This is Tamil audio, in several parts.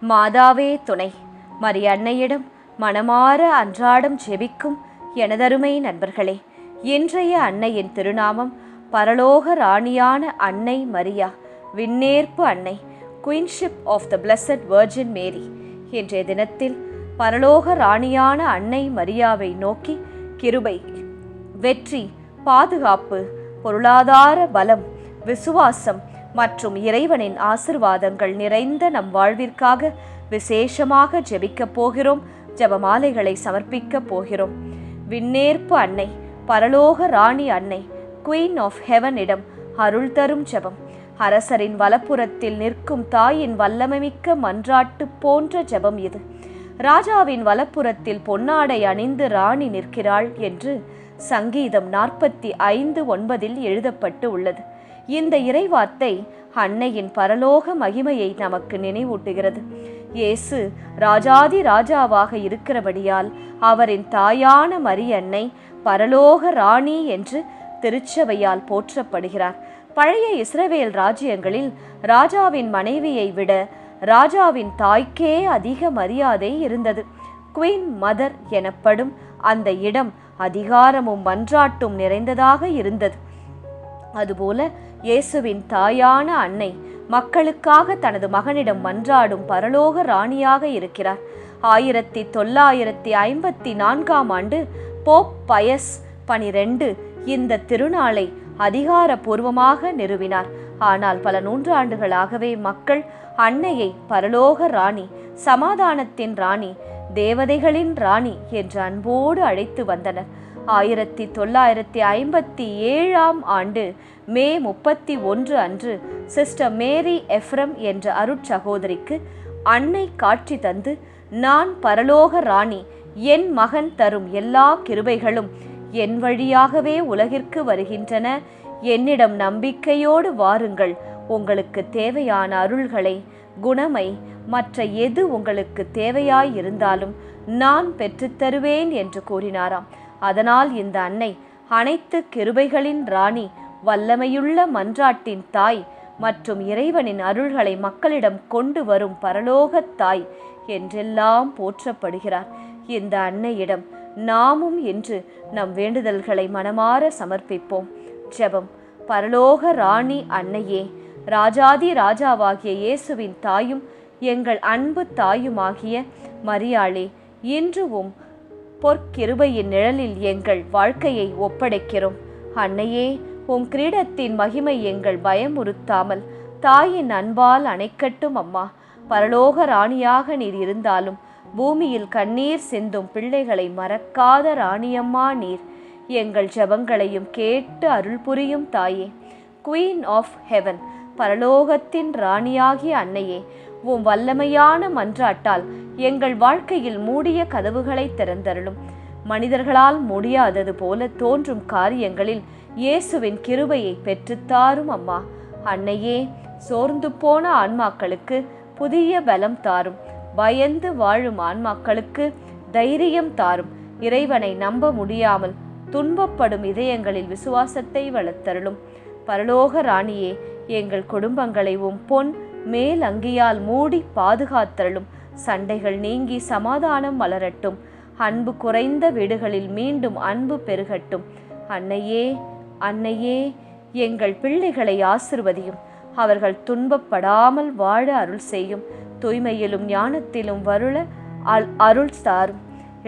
மாதாவே துணை. மரியன்னையிடம் மனமாற அன்றாடம் ஜெபிக்கும் எனதருமை நண்பர்களே, இன்றைய அன்னையின் திருநாமம் பரலோக ராணியான அன்னை மரியா, விண்ணேற்பு அன்னை, குயின்ஷிப் ஆஃப் த பிளஸட் வர்ஜின் மேரி. இன்றைய தினத்தில் பரலோக ராணியான அன்னை மரியாவை நோக்கி கிருபை, வெற்றி, பாதுகாப்பு, பொருளாதார பலம், விசுவாசம் மற்றும் இறைவனின் ஆசிர்வாதங்கள் நிறைந்த நம் வாழ்விற்காக விசேஷமாக ஜெபிக்கப் போகிறோம். ஜெபமாலைகளை சமர்ப்பிக்கப் போகிறோம். விண்ணேற்பு அன்னை, பரலோக ராணி அன்னை, குயின் ஆஃப் ஹெவனிடம் அருள் தரும் ஜெபம். அரசரின் வலப்புறத்தில் நிற்கும் தாயின் வல்லமைமிக்க மன்றாட்டு போன்ற ஜெபம் இது. ராஜாவின் வலப்புறத்தில் பொன்னாடை அணிந்து ராணி நிற்கிறாள் என்று சங்கீதம் 45:9 எழுதப்பட்டு உள்ளது. இந்த இறைவார்த்தை அன்னையின் பரலோக மகிமையை நமக்கு நினைவூட்டுகிறது. இயேசு ராஜாதி ராஜாவாக இருக்கிறபடியால் அவரின் தாயான மரியன்னை பரலோக ராணி என்று திருச்சபையால் போற்றப்படுகிறார். பழைய இஸ்ரவேல் ராஜ்யங்களில் ராஜாவின் மனைவியை விட ராஜாவின் தாய்க்கே அதிக மரியாதை இருந்தது. குவீன் மதர் எனப்படும் அந்த இடம் அதிகாரமும் மன்றாட்டும் நிறைந்ததாக இருந்தது. அதுபோல இயேசுவின் தாயான அன்னை மக்களுக்காக தனது மகனிடம் மன்றாடும் பரலோக ராணியாக இருக்கிறார். 1954 ஆண்டு போப் பயஸ் 12 இந்த திருநாளை அதிகாரபூர்வமாக நிறுவினார். ஆனால் பல நூற்றாண்டுகளாகவே மக்கள் அன்னையை பரலோக ராணி, சமாதானத்தின் ராணி, தேவதைகளின் ராணி என்று அன்போடு அழைத்து வந்தனர். 1957 ஆண்டு மே 31 அன்று சிஸ்டர் மேரி எஃப்ரம் என்ற அருட்சகோதரிக்கு அன்னை காட்சி தந்து, நான் பரலோக ராணி, என் மகன் தரும் எல்லா கிருபைகளும் என் வழியாகவே உலகிற்கு வருகின்றன, என்னிடம் நம்பிக்கையோடு வாருங்கள், உங்களுக்கு தேவையான அருள்களை, குணமை, மற்ற எது உங்களுக்கு தேவையாயிருந்தாலும் நான் பெற்றுத்தருவேன் என்று கூறினாராம். அதனால் இந்த அன்னை அனைத்து கிருபைகளின் ராணி, வல்லமையுள்ள மன்றாட்டின் தாய் மற்றும் இறைவனின் அருள்களை மக்களிடம் கொண்டு வரும் பரலோக தாய் என்றெல்லாம் போற்றப்படுகிறார். இந்த அன்னையிடம் நாமும் இன்று நம் வேண்டுதல்களை மனமாற சமர்ப்பிப்போம். ஜெபம். பரலோக ராணி அன்னையே, ராஜாதி ராஜாவாகிய இயேசுவின் தாயும் எங்கள் அன்பு தாயுமாகிய மரியாளே, இன்றும் பொற்கிருபையின் நிழலில் எங்கள் வாழ்க்கையை ஒப்படைக்கிறோம். அன்னையே, உம் கிரீடத்தின் மகிமை எங்கள் பயமுறுத்தாமல் தாயின் அன்பால் அணைக்கட்டும் அம்மா. பரலோக ராணியாக நீர் இருந்தாலும் பூமியில் கண்ணீர் சிந்தும் பிள்ளைகளை மறக்காத ராணியம்மா நீர். எங்கள் ஜெபங்களையும் கேட்டு அருள் புரியும் தாயே. குயின் ஆஃப் ஹெவன், பரலோகத்தின் ராணியாகிய அன்னையே, உம் வல்லமையான மன்றாட்டால் எங்கள் வாழ்க்கையில் மூடிய கதவுகளை திறந்தருளும். மனிதர்களால் முடியாதது போல தோன்றும் காரியங்களில் இயேசுவின் கிருபையை பெற்றுத்தாரும் அம்மா. அன்னையே, சோர்ந்து போன ஆன்மாக்களுக்கு புதிய பலம் தாரும். பயந்து வாழும் ஆன்மாக்களுக்கு தைரியம் தாரும். இறைவனை நம்ப முடியாமல் துன்பப்படும் இதயங்களில் விசுவாசத்தை வளர்த்தருளும். பரலோக ராணியே, எங்கள் குடும்பங்களை உம் பொன் மேல் அங்கியால் மூடி பாதுகாத்தருளும். சண்டைகள் நீங்கி சமாதானம் வளரட்டும். அன்பு குறைந்த வீடுகளில் மீண்டும் அன்பு பெருகட்டும். அன்னையே, அன்னையே, எங்கள் பிள்ளைகளை ஆசிர்வதியும். அவர்கள் துன்பப்படாமல் வாழ அருள் செய்யும். தூய்மையிலும் ஞானத்திலும் வருள அருள் தாரும்.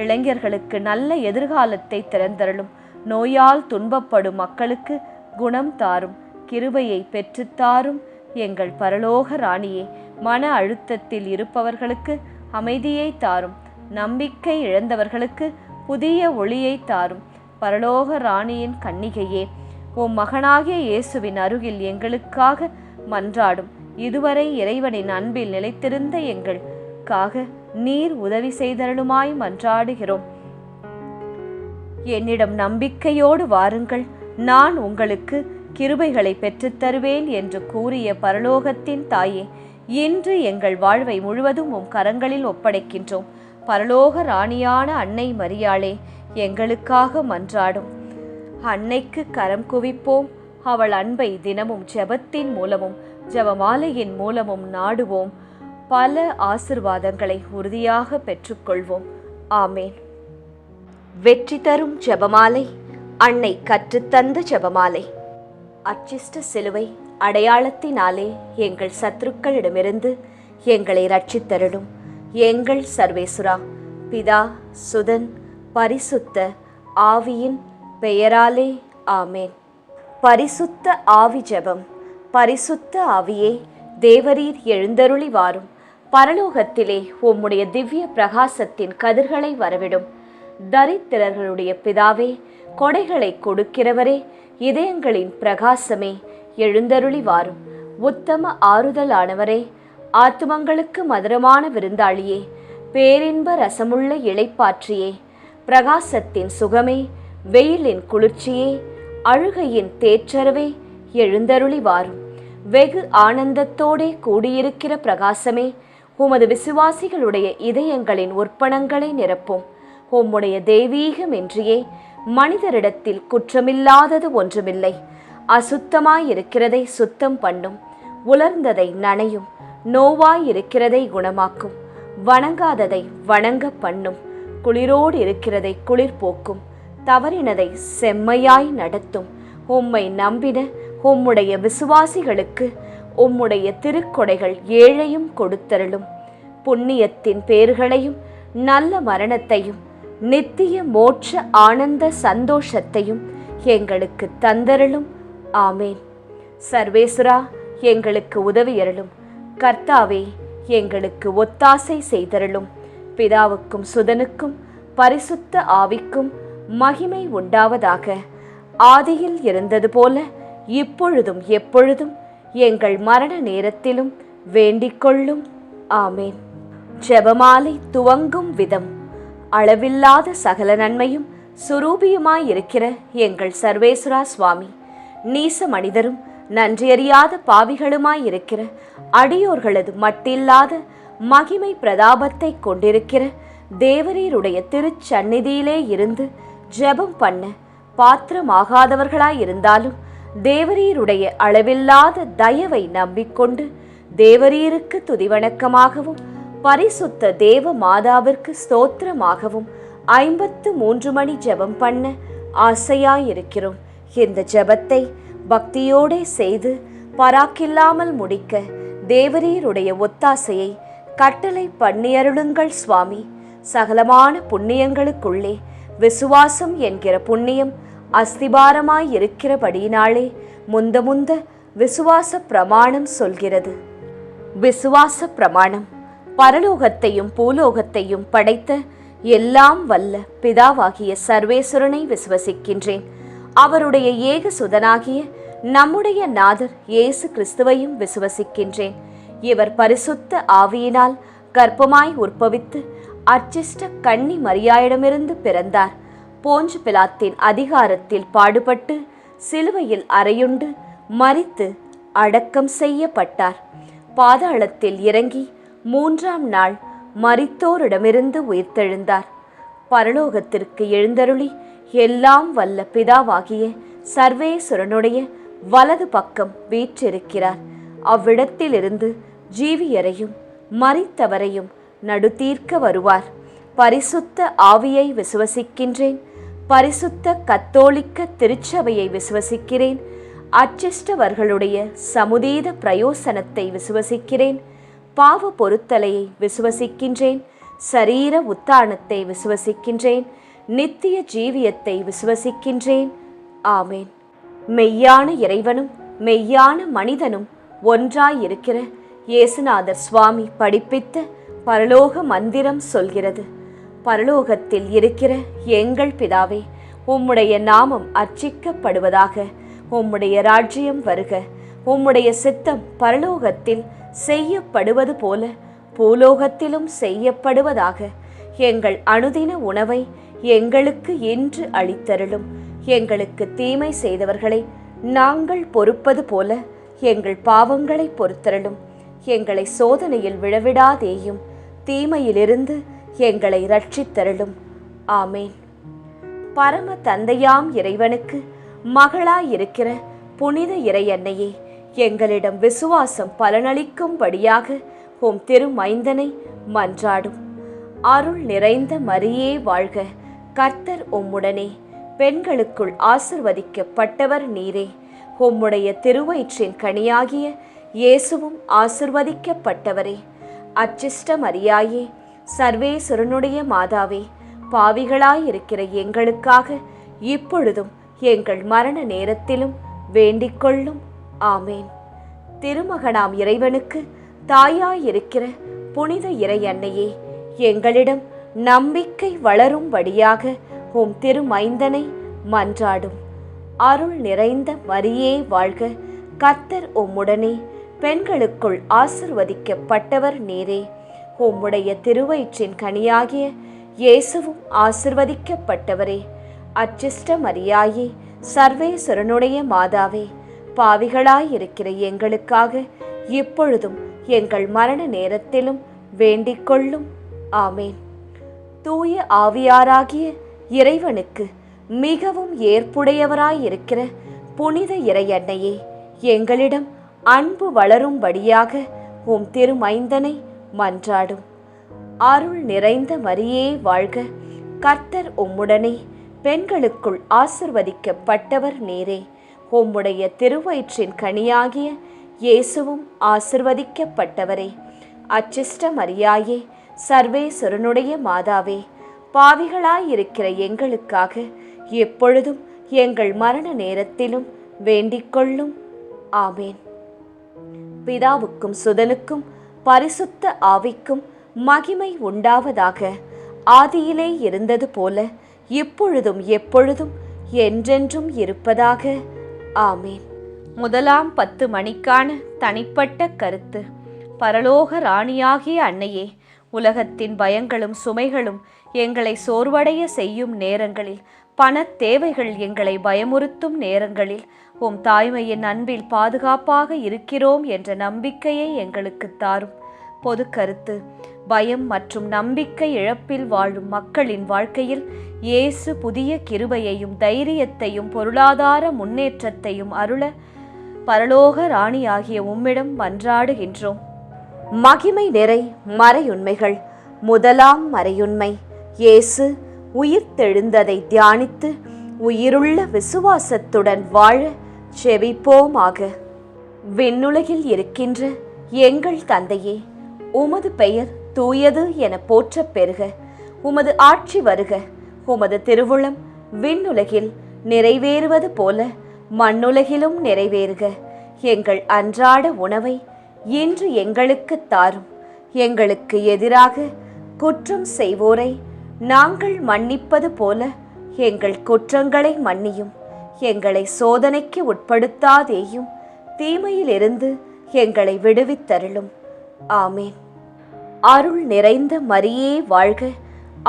இளைஞர்களுக்கு நல்ல எதிர்காலத்தை திறந்தருளும். நோயால் துன்பப்படும் மக்களுக்கு குணம் தாரும். கிருபையை பெற்றுத்தாரும். எங்கள் பரலோக ராணியே, மன அழுத்தத்தில் இருப்பவர்களுக்கு அமைதியை தாரும். நம்பிக்கை இழந்தவர்களுக்கு புதிய ஒளியை தாரும். பரலோக ராணியின் கன்னிகையே, உம் மகனாகிய இயேசுவின் அருகில் எங்களுக்காக மன்றாடும். இதுவரை இறைவனின் அன்பில் நிலைத்திருந்த எங்களுக்காக நீர் உதவி செய்தருளுமாய் மன்றாடுகிறோம். என்னிடம் நம்பிக்கையோடு வாருங்கள், நான் உங்களுக்கு கிருபைகளை பெற்றுத்தருவேன் என்று கூறிய பரலோகத்தின் தாயே, இன்று எங்கள் வாழ்வை முழுவதும் உம் கரங்களில் ஒப்படைக்கின்றோம். பரலோக ராணியான அன்னை மரியாளே, எங்களுக்காக மன்றாடும். அன்னைக்கு கரம் குவிப்போம். அவள் அன்பை தினமும் ஜெபத்தின் மூலமும் ஜெபமாலையின் மூலமும் நாடுவோம். பல ஆசிர்வாதங்களை உறுதியாக பெற்றுக்கொள்வோம். ஆமேன். வெற்றி தரும் ஜெபமாலை. அன்னை கற்றுத்தந்த ஜெபமாலை. அச்சிஷ்ட சிலுவை அடையாளத்தினாலே எங்கள் சத்துருக்களிடமிருந்து எங்களை ரட்சித்தருளும். எங்கள் சர்வேசுரா, பிதா, சுதன், பரிசுத்த ஆவியின் பெயராலே ஆமேன். பரிசுத்த ஆவி ஜெபம். பரிசுத்த ஆவியே, தேவரீர் எழுந்தருளி வாரும். பரலோகத்திலே உம்முடைய திவ்ய பிரகாசத்தின் கதிர்களை வரவிடும். தரித்திரர்களுடைய பிதாவே, கொடைகளை கொடுக்கிறவரே, இதயங்களின் பிரகாசமே, எழுந்தருளி வாரும். உத்தம ஆறுதலானவரே, ஆத்துமங்களுக்கு மதுரமான விருந்தாளியே, பேரின்ப ரசமுள்ள இளைப்பாற்றியே, பிரகாசத்தின் சுகமே, வெயிலின் குளிர்ச்சியே, அழுகையின் தேற்றரவே, எழுந்தருளி வாரும். வெகு ஆனந்தத்தோடே கூடியிருக்கிற பிரகாசமே, உமது விசுவாசிகளுடைய இதயங்களின் உற்பணங்களை நிரப்பும். உம்முடைய தெய்வீகமின்றியே மனிதரிடத்தில் குற்றமில்லாதது ஒன்றுமில்லை. அசுத்தமாயிருக்கிறதை சுத்தம் பண்ணும், உலர்ந்ததை நனையும், நோவாயிருக்கிறதை குணமாக்கும், வணங்காததை வணங்க பண்ணும், குளிரோடு இருக்கிறதை குளிர் போக்கும், தவறினதை செம்மையாய் நடத்தும். உம்மை நம்பின உம்முடைய விசுவாசிகளுக்கு உம்முடைய திருக்கொடைகள் ஏழையும் கொடுத்தருளும். புண்ணியத்தின் பேர்களையும் நல்ல மரணத்தையும் நித்திய மோட்ச ஆனந்த சந்தோஷத்தையும் எங்களுக்கு தந்தருளும். ஆமேன். சர்வேசுரா, எங்களுக்கு உதவியருளும். கர்த்தாவே, எங்களுக்கு ஒத்தாசை செய்தருளும். பிதாவுக்கும் சுதனுக்கும் பரிசுத்த ஆவிக்கும் மகிமை உண்டாவதாக. ஆதியில் இருந்தது போல இப்பொழுதும் எப்பொழுதும் எங்கள் மரண நேரத்திலும் வேண்டிக்கொள்ளும். ஆமேன். ஜெபமாலை துவங்கும் விதம். அளவில்லாத சகல நன்மையும் சுரூபியுமாயிருக்கிற எங்கள் சர்வேஸ்வரா சுவாமி, நீச மனிதரும் நன்றியறியாத பாவிகளுமாயிருக்கிற அடியோர்களது மட்டில்லாத மகிமை பிரதாபத்தை கொண்டிருக்கிற தேவரீருடைய திருச்சந்நிதியிலே இருந்து ஜெபம் பண்ண பாத்திரமாகாதவர்களாயிருந்தாலும் தேவரீருடைய அளவில்லாத தயவை நம்பிக்கொண்டு தேவரீருக்கு துதிவணக்கமாகவும் பரிசுத்த தேவ மாதாவிற்கு ஸ்தோத்திரமாகவும் 53 மணி ஜெபம் பண்ண ஆசையாயிருக்கிறோம். இந்த ஜெபத்தை பக்தியோடே செய்து பராக்கில்லாமல் முடிக்க தேவரீருடைய ஒத்தாசையை கட்டளை பண்ணியருளுங்கள் சுவாமி. சகலமான புண்ணியங்களுக்குள்ளே விசுவாசம் என்கிற புண்ணியம் அஸ்திபாரமாயிருக்கிறபடியினாலே முந்த முந்த விசுவாச பிரமாணம் சொல்கிறது. விசுவாச பிரமாணம். பரலோகத்தையும் பூலோகத்தையும் படைத்த எல்லாம் வல்ல பிதாவாகிய சர்வேஸ்வரனை விசுவசிக்கின்றேன். அவருடைய ஏக சுதனாகிய நம்முடைய நாதர் இயேசு கிறிஸ்துவையும் விசுவசிக்கின்றேன். இவர் பரிசுத்த ஆவியினால் கர்ப்பமாய் உற்பவித்து அர்ச்சிஷ்ட கன்னி மரியாயிடமிருந்து பிறந்தார். போஞ்சு பிலாத்தின் அதிகாரத்தில் பாடுபட்டு சிலுவையில் அறையுண்டு மரித்து அடக்கம் செய்யப்பட்டார். பாதாளத்தில் இறங்கி 3ஆம் நாள் மரித்தோரிடமிருந்து உயிர்த்தெழுந்தார். பரலோகத்திற்கு எழுந்தருளி எல்லாம் வல்ல பிதாவாகிய சர்வேஸ்வரனுடைய வலது பக்கம் வீற்றிருக்கிறார். அவ்விடத்திலிருந்து ஜீவியரையும் மரித்தவரையும் நடுதீர்க்க வருவார். பரிசுத்த ஆவியை விசுவசிக்கின்றேன். பரிசுத்த கத்தோலிக்க திருச்சபையை விசுவசிக்கிறேன். அச்சிஷ்டவர்களுடைய சமுதீத பிரயோசனத்தை விசுவசிக்கிறேன். பாவ பொருத்தலையை விசுவசிக்கின்றேன். சரீர உத்தானத்தை விசுவசிக்கின்றேன். நித்திய ஜீவியத்தை விசுவசிக்கின்றேன். ஆமேன். மெய்யான இறைவனும் மெய்யான மனிதனும் ஒன்றாயிருக்கிற இயேசுநாதர் சுவாமி படிப்பித்த பரலோக மந்திரம் சொல்கிறது. பரலோகத்தில் இருக்கிற எங்கள் பிதாவே, உம்முடைய நாமம் அர்ச்சிக்கப்படுவதாக. உம்முடைய ராஜ்யம் வருக. உம்முடைய சித்தம் பரலோகத்தில் செய்யப்படுவது போல பூலோகத்திலும் செய்யப்படுவதாக. எங்கள் அனுதின உணவை எங்களுக்கு இன்று அளித்தருளும். எங்களுக்கு தீமை செய்தவர்களை நாங்கள் பொறுப்பது போல எங்கள் பாவங்களை பொறுத்தருளும். எங்களை சோதனையில் விழவிடாதேயும், தீமையிலிருந்து எங்களை ரட்சித்தருளும். ஆமேன். பரம தந்தையாம் இறைவனுக்கு மகளாயிருக்கிற புனித இறையன்னையே, எங்களிடம் விசுவாசம் பலனளிக்கும்படியாக உம் திருமைந்தனை மன்றாடும். அருள் நிறைந்த மரியே வாழ்க, கர்த்தர் உம்முடனே, பெண்களுக்குள் ஆசிர்வதிக்கப்பட்டவர் நீரே. உம்முடைய திருவயிற்றின் கனியாகிய இயேசுவும் ஆசிர்வதிக்கப்பட்டவரே. அச்சிஷ்ட மரியாயே, சர்வேசுரனுடைய மாதாவே, பாவிகளாயிருக்கிற எங்களுக்காக இப்பொழுதும் எங்கள் மரண நேரத்திலும் வேண்டிக்கொள்ளும். ஆமேன். திருமகனாம் இறைவனுக்கு தாயாயிருக்கிற புனித இறை அன்னையே, எங்களிடம் நம்பிக்கை வளரும்படியாக உம் திருமைந்தனை மன்றாடும். அருள் நிறைந்த மரியே வாழ்க, கர்த்தர் உம்முடனே, பெண்களுக்குள் ஆசிர்வதிக்கப்பட்டவர் நீரே. உம்முடைய திருவயிற்றின் கனியாகிய இயேசுவும் ஆசிர்வதிக்கப்பட்டவரே. அச்சிஷ்ட மரியாயே, சர்வேசுரனுடைய மாதாவே, பாவிகளாயிருக்கிற எங்களுக்காக இப்பொழுதும் எங்கள் மரண நேரத்திலும் வேண்டிக்கொள்ளும். ஆமேன். தூய ஆவியாராகிய இறைவனுக்கு மிகவும் ஏற்புடையவராயிருக்கிற புனித இறை அன்னையே, எங்களிடம் அன்பு வளரும்படியாக உம் திருமைந்தனை மன்றாடும். அருள் நிறைந்த மரியே வாழ்க, கர்த்தர் உம்முடனே, பெண்களுக்குள் ஆசிர்வதிக்கப்பட்டவர் நீரே. உம்முடைய திருவயிற்றின் கனியாகிய இயேசுவும் ஆசிர்வதிக்கப்பட்டவரே. அச்சிஷ்ட மரியாயே, சர்வேசுரனுடைய மாதாவே, பாவிகளாயிருக்கிற எங்களுக்காக எப்பொழுதும் எங்கள் மரண நேரத்திலும் வேண்டிக்கொள்ளும். ஆமேன். பிதாவுக்கும் சுதனுக்கும் பரிசுத்த ஆவிக்கும் மகிமை உண்டாவதாக. ஆதியிலே இருந்தது போல இப்பொழுதும் எப்பொழுதும் என்றென்றும் இருப்பதாக. ஆமேன். முதலாம் 10 மணிக்கான தனிப்பட்ட கருத்து. பரலோக ராணியாகிய அன்னையே, உலகத்தின் பயங்களும் சுமைகளும் எங்களை சோர்வடைய செய்யும் நேரங்களில், பணத் தேவைகள் எங்களை பயமுறுத்தும் நேரங்களில் உம் தாய்மையின் அன்பில் பாதுகாப்பாக இருக்கிறோம் என்ற நம்பிக்கையை எங்களுக்கு தாரும். பொது கருத்து. பயம் மற்றும் நம்பிக்கை இழப்பில் வாழும் மக்களின் வாழ்க்கையில் இயேசு புதிய கிருபையையும் தைரியத்தையும் பொருளாதார முன்னேற்றத்தையும் அருள பரலோக ராணியாகிய உம்மிடம் மன்றாடுகின்றோம். மகிமை நிறை மறையுண்மைகள். முதலாம் மறையுண்மை, இயேசு உயிர்த்தெழுந்ததை தியானித்து உயிருள்ள விசுவாசத்துடன் வாழ செபிப்போமாக. விண்ணுலகில் இருக்கின்ற எங்கள் தந்தையே, உமது பெயர் தூயது என போற்றப் பெறுக. உமது ஆட்சி வருக. உமது திருவுளம் விண்ணுலகில் நிறைவேறுவது போல மண்ணுலகிலும் நிறைவேறுக. எங்கள் அன்றாட உணவை இன்று எங்களுக்கு தாரும். எங்களுக்கு எதிராக குற்றம் செய்வோரை நாங்கள் மன்னிப்பது போல எங்கள் குற்றங்களை மன்னியும். எங்களை சோதனைக்கு உட்படுத்தாதேயும், தீமையிலிருந்து எங்களை விடுவித்தருளும். ஆமேன். அருள் நிறைந்த மரியே வாழ்க,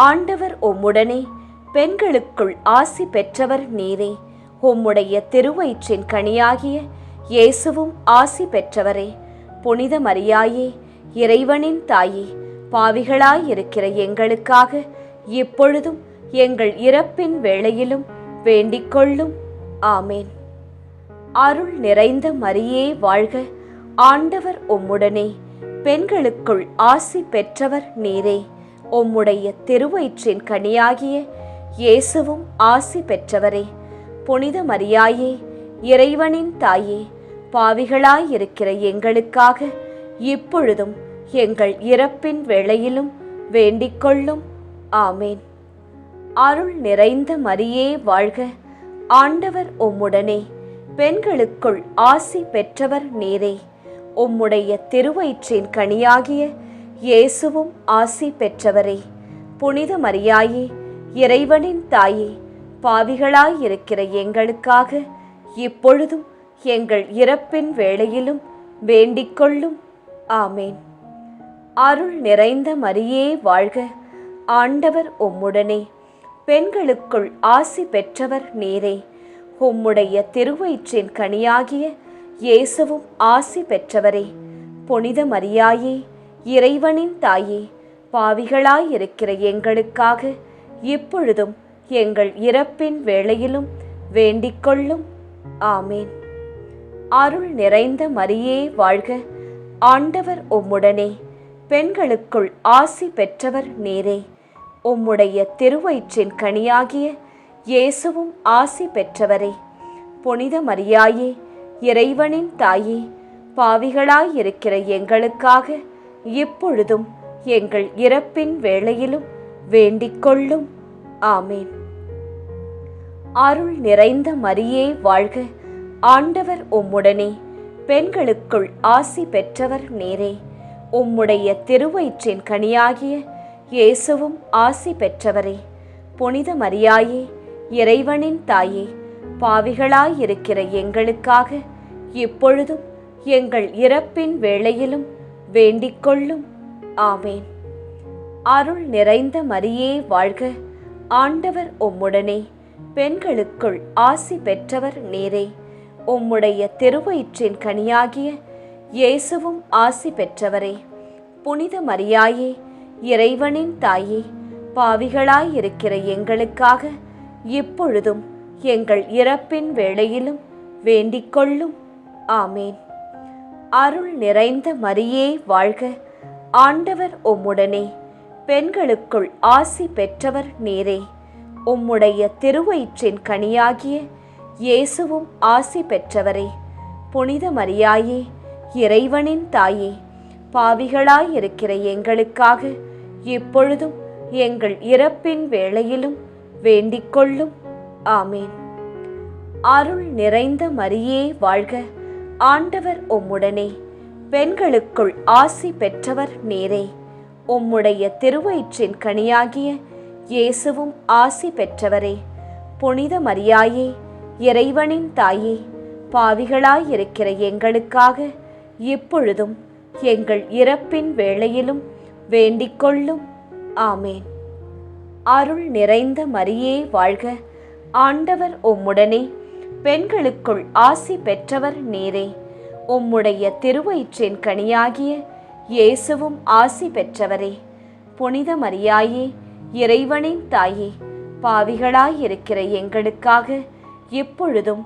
ஆண்டவர் உம்முடனே, பெண்களுக்குள் ஆசி பெற்றவர் நீரே. உம்முடைய திருவயிற்றின் கனியாகிய இயேசுவும் ஆசி பெற்றவரே. புனித மரியாயே, இறைவனின் தாயே, பாவிகளாயிருக்கிற எங்களுக்காக இப்பொழுதும் எங்கள் இறப்பின் வேளையிலும் வேண்டிக்கொள்ளும். ஆமேன். அருள் நிறைந்த மரியே வாழ்க, ஆண்டவர் உம்முடனே, பெண்களுக்குள் ஆசி பெற்றவர் நீரே. உம்முடைய திருவயிற்றின் கனியாகிய இயேசுவும் ஆசி பெற்றவரே. புனித மரியாயே, இறைவனின் தாயே, பாவிகளாயிருக்கிற எங்களுக்காக இப்பொழுதும் எங்கள் இறப்பின் வேளையிலும் வேண்டிக்கொள்ளும். ஆமேன். அருள் நிறைந்த மரியே வாழ்க, ஆண்டவர் உம்முடனே, பெண்களுக்குள் ஆசி பெற்றவர் நீரே. உம்முடைய திருவயிற்றின் கனியாகிய இயேசுவும் ஆசி பெற்றவரே. புனித மரியாயே, இறைவனின் தாயே, பாவிகளாயிருக்கிற எங்களுக்காக இப்பொழுதும் எங்கள் இறப்பின் வேளையிலும் வேண்டிக்கொள்ளும். ஆமேன். அருள் நிறைந்த மரியே வாழ்க, ஆண்டவர் உம்முடனே, பெண்களுக்குள் ஆசி பெற்றவர் நீரே. உம்முடைய திருவயிற்றின் கனியாகிய இயேசுவும் ஆசி பெற்றவரே. புனித மரியாயே, இறைவனின் தாயே, பாவிகளாயிருக்கிற எங்களுக்காக இப்பொழுதும் எங்கள் இறப்பின் வேளையிலும் வேண்டிக்கொள்ளும். ஆமேன். அருள் நிறைந்த மரியே வாழ்க, ஆண்டவர் உம்முடனே, பெண்களுக்குள் ஆசி பெற்றவர் நீரே. உம்முடைய திருவயிற்றின் கனியாகிய இயேசுவும் ஆசி பெற்றவரே. புனித மரியாயே, இறைவனின் தாயே, பாவிகளாயிருக்கிற எங்களுக்காக இப்பொழுதும் எங்கள் இறப்பின் வேளையிலும் வேண்டிக் கொள்ளும். ஆமேன். அருள் நிறைந்த மரியே வாழ்க, ஆண்டவர் உம்முடனே. பெண்களுக்குள் ஆசி பெற்றவர் நீரே. உம்முடைய திருவயிற்றின் கனியாகிய இயேசுவும் ஆசி பெற்றவரே. புனித மரியாயே, இறைவனின் தாயே, பாவிகளாயிருக்கிற எங்களுக்காக இப்பொழுதும் எங்கள் இறப்பின் வேளையிலும் வேண்டிக் கொள்ளும். ஆமேன். அருள் நிறைந்த மரியே வாழ்க, ஆண்டவர் உம்முடனே. பெண்களுக்குள் ஆசி பெற்றவர் நீரே. உம்முடைய திருவயிற்றின் கனியாகிய இயேசுவும் ஆசி பெற்றவரே. புனித மரியாயே, இறைவனின் தாயே, பாவிகளாயிருக்கிற எங்களுக்காக இப்பொழுதும் எங்கள் இறப்பின் வேளையிலும் வேண்டிக் கொள்ளும். ஆமேன். அருள் நிறைந்த மரியே வாழ்க, ஆண்டவர் உம்முடனே. பெண்களுக்குள் ஆசி பெற்றவர் நீரே. உம்முடைய திருவயிற்றின் கனியாகிய இயேசுவும் ஆசி பெற்றவரே. புனித மரியாயே, இறைவனின் தாயே, பாவிகளாயிருக்கிற எங்களுக்காக இப்பொழுதும் எங்கள் இறப்பின் வேளையிலும் வேண்டிக் கொள்ளும். ஆமேன். அருள் நிறைந்த மரியே வாழ்க, ஆண்டவர் உம்முடனே. பெண்களுக்குள் ஆசி பெற்றவர் நீரே. உம்முடைய திருவயிற்றின் கனியாகிய இயேசுவும் ஆசி பெற்றவரே. புனித மரியாயே, இறைவனின் தாயே, பாவிகளாயிருக்கிற எங்களுக்காக இப்பொழுதும் எங்கள் இறப்பின் வேளையிலும் வேண்டிக் கொள்ளும். ஆமேன். அருள் நிறைந்த மரியே வாழ்க, ஆண்டவர் உம்முடனே. பெண்களுக்குள் ஆசி பெற்றவர் நீரே. உம்முடைய திருவயிற்றின் கனியாகிய இயேசுவும் ஆசி பெற்றவரே. புனித மரியாயே, இறைவனின் தாயே, பாவிகளாயிருக்கிற எங்களுக்காக இப்பொழுதும்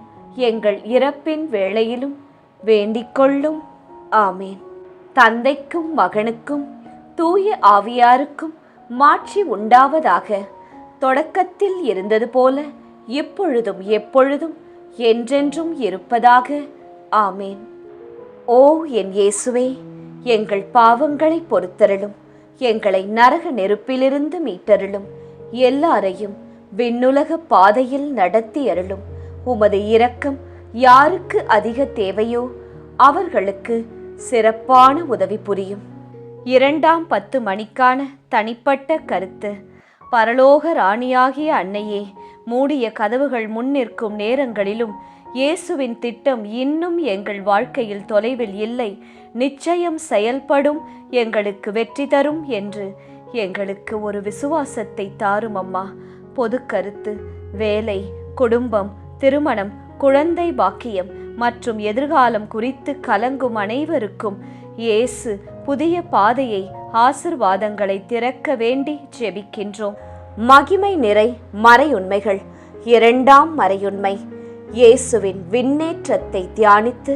எங்கள் இறப்பின் வேளையிலும் வேண்டிக் கொள்ளும். ஆமேன். தந்தைக்கும் மகனுக்கும் தூய ஆவியாருக்கும் மாட்சி உண்டாவதாக. தொடக்கத்தில் இருந்தது போல இப்பொழுதும் எப்பொழுதும் என்றென்றும் இருப்பதாக. ஆமேன். ஓ என் இயேசுவே, எங்கள் பாவங்களை பொறுத்தருளும். எங்களை நரக நெருப்பிலிருந்து மீட்டருளும். எல்லாரையும் விண்ணுலக பாதையில் நடத்தி அருளும். உமது இரக்கம் யாருக்கு அதிக தேவையோ அவர்களுக்கு சிறப்பான உதவி புரியும். 2ஆம் 10 மணிக்கான தனிப்பட்ட கருத்து. பரலோக ராணியாகிய அன்னையே, மூடிய கதவுகள் முன்னிற்கும் நேரங்களிலும் இயேசுவின் திட்டம் இன்னும் எங்கள் வாழ்க்கையில் தொலைவில் இல்லை, நிச்சயம் செயல்படும், எங்களுக்கு வெற்றி தரும் என்று எங்களுக்கு ஒரு விசுவாசத்தை தாரும் அம்மா. பொது கருத்து. வேலை, குடும்பம், திருமணம், குழந்தை பாக்கியம் மற்றும் எதிர்காலம் குறித்து கலங்கும் அனைவருக்கும் இயேசு புதிய பாதையை, ஆசிர்வாதங்களை திறக்க வேண்டி ஜெபிக்கின்றோம். மகிமை நிறை மறையுண்மைகள். 2ஆம் மறையுண்மை. இயேசுவின் விண்ணேற்றத்தை தியானித்து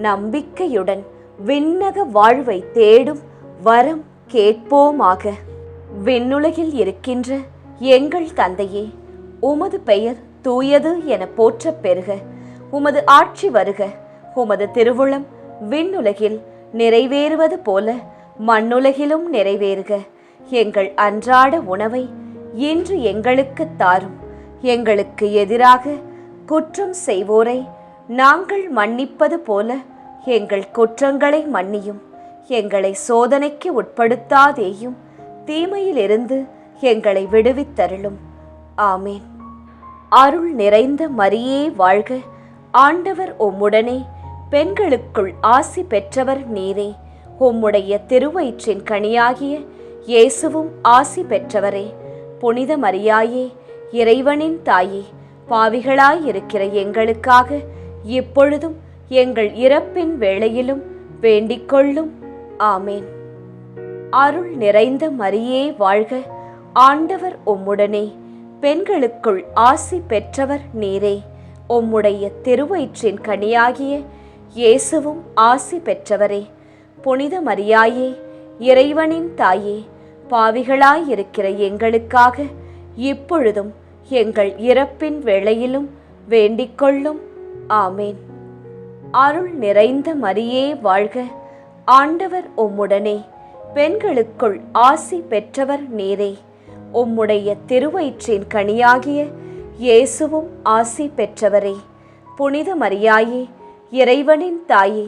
நம்பிக்கையுடன் விண்ணக வாழ்வை தேடும் வரம் கேட்போமாக. விண்ணுலகில் இருக்கின்ற எங்கள் தந்தையே, உமது பெயர் தூயது என போற்றப் பெறுக. உமது ஆட்சி வருக. உமது திருவுளம் விண்ணுலகில் நிறைவேறுவது போல மண்ணுலகிலும் நிறைவேறுக. எங்கள் அன்றாட உணவை இன்று எங்களுக்கு தாரும். எங்களுக்கு எதிராக குற்றம் செய்வோரை நாங்கள் மன்னிப்பது போல எங்கள் குற்றங்களை மன்னியும். எங்களை சோதனைக்கு உட்படுத்தாதேயும், தீமையிலிருந்து எங்களை விடுவித்தருளும். ஆமேன். அருள் நிறைந்த மரியே வாழ்க, ஆண்டவர் உம்முடனே. பெண்களுக்குள் ஆசி பெற்றவர் நீரே. உம்முடைய திருவயிற்றின் கனியாகிய இயேசுவும் ஆசி பெற்றவரே. புனித மரியாயே, இறைவனின் தாயே, பாவிகளாயிருக்கிற எங்களுக்காக இப்பொழுதும் எங்கள் இறப்பின் வேளையிலும் வேண்டிக் கொள்ளும். ஆமேன். அருள் நிறைந்த மரியே வாழ்க, ஆண்டவர் உம்முடனே. பெண்களுக்குள் ஆசி பெற்றவர் நீரே. உம்முடைய திருவயிற்றின் கனியாகிய இயேசுவும் ஆசி பெற்றவரே. புனித மரியாயே, இறைவனின் தாயே, பாவிகளாயிருக்கிற எங்களுக்காக இப்பொழுதும் எங்கள் இறப்பின் வேளையிலும் வேண்டிக்கொள்ளும். ஆமேன். அருள் நிறைந்த மரியே வாழ்க, ஆண்டவர் உம்முடனே, பெண்களுக்குள் ஆசி பெற்றவர் நீரே. உம்முடைய திருவயிற்றின் கனியாகிய இயேசுவும் ஆசி பெற்றவரே. புனித மரியாயே, இறைவனின் தாயே,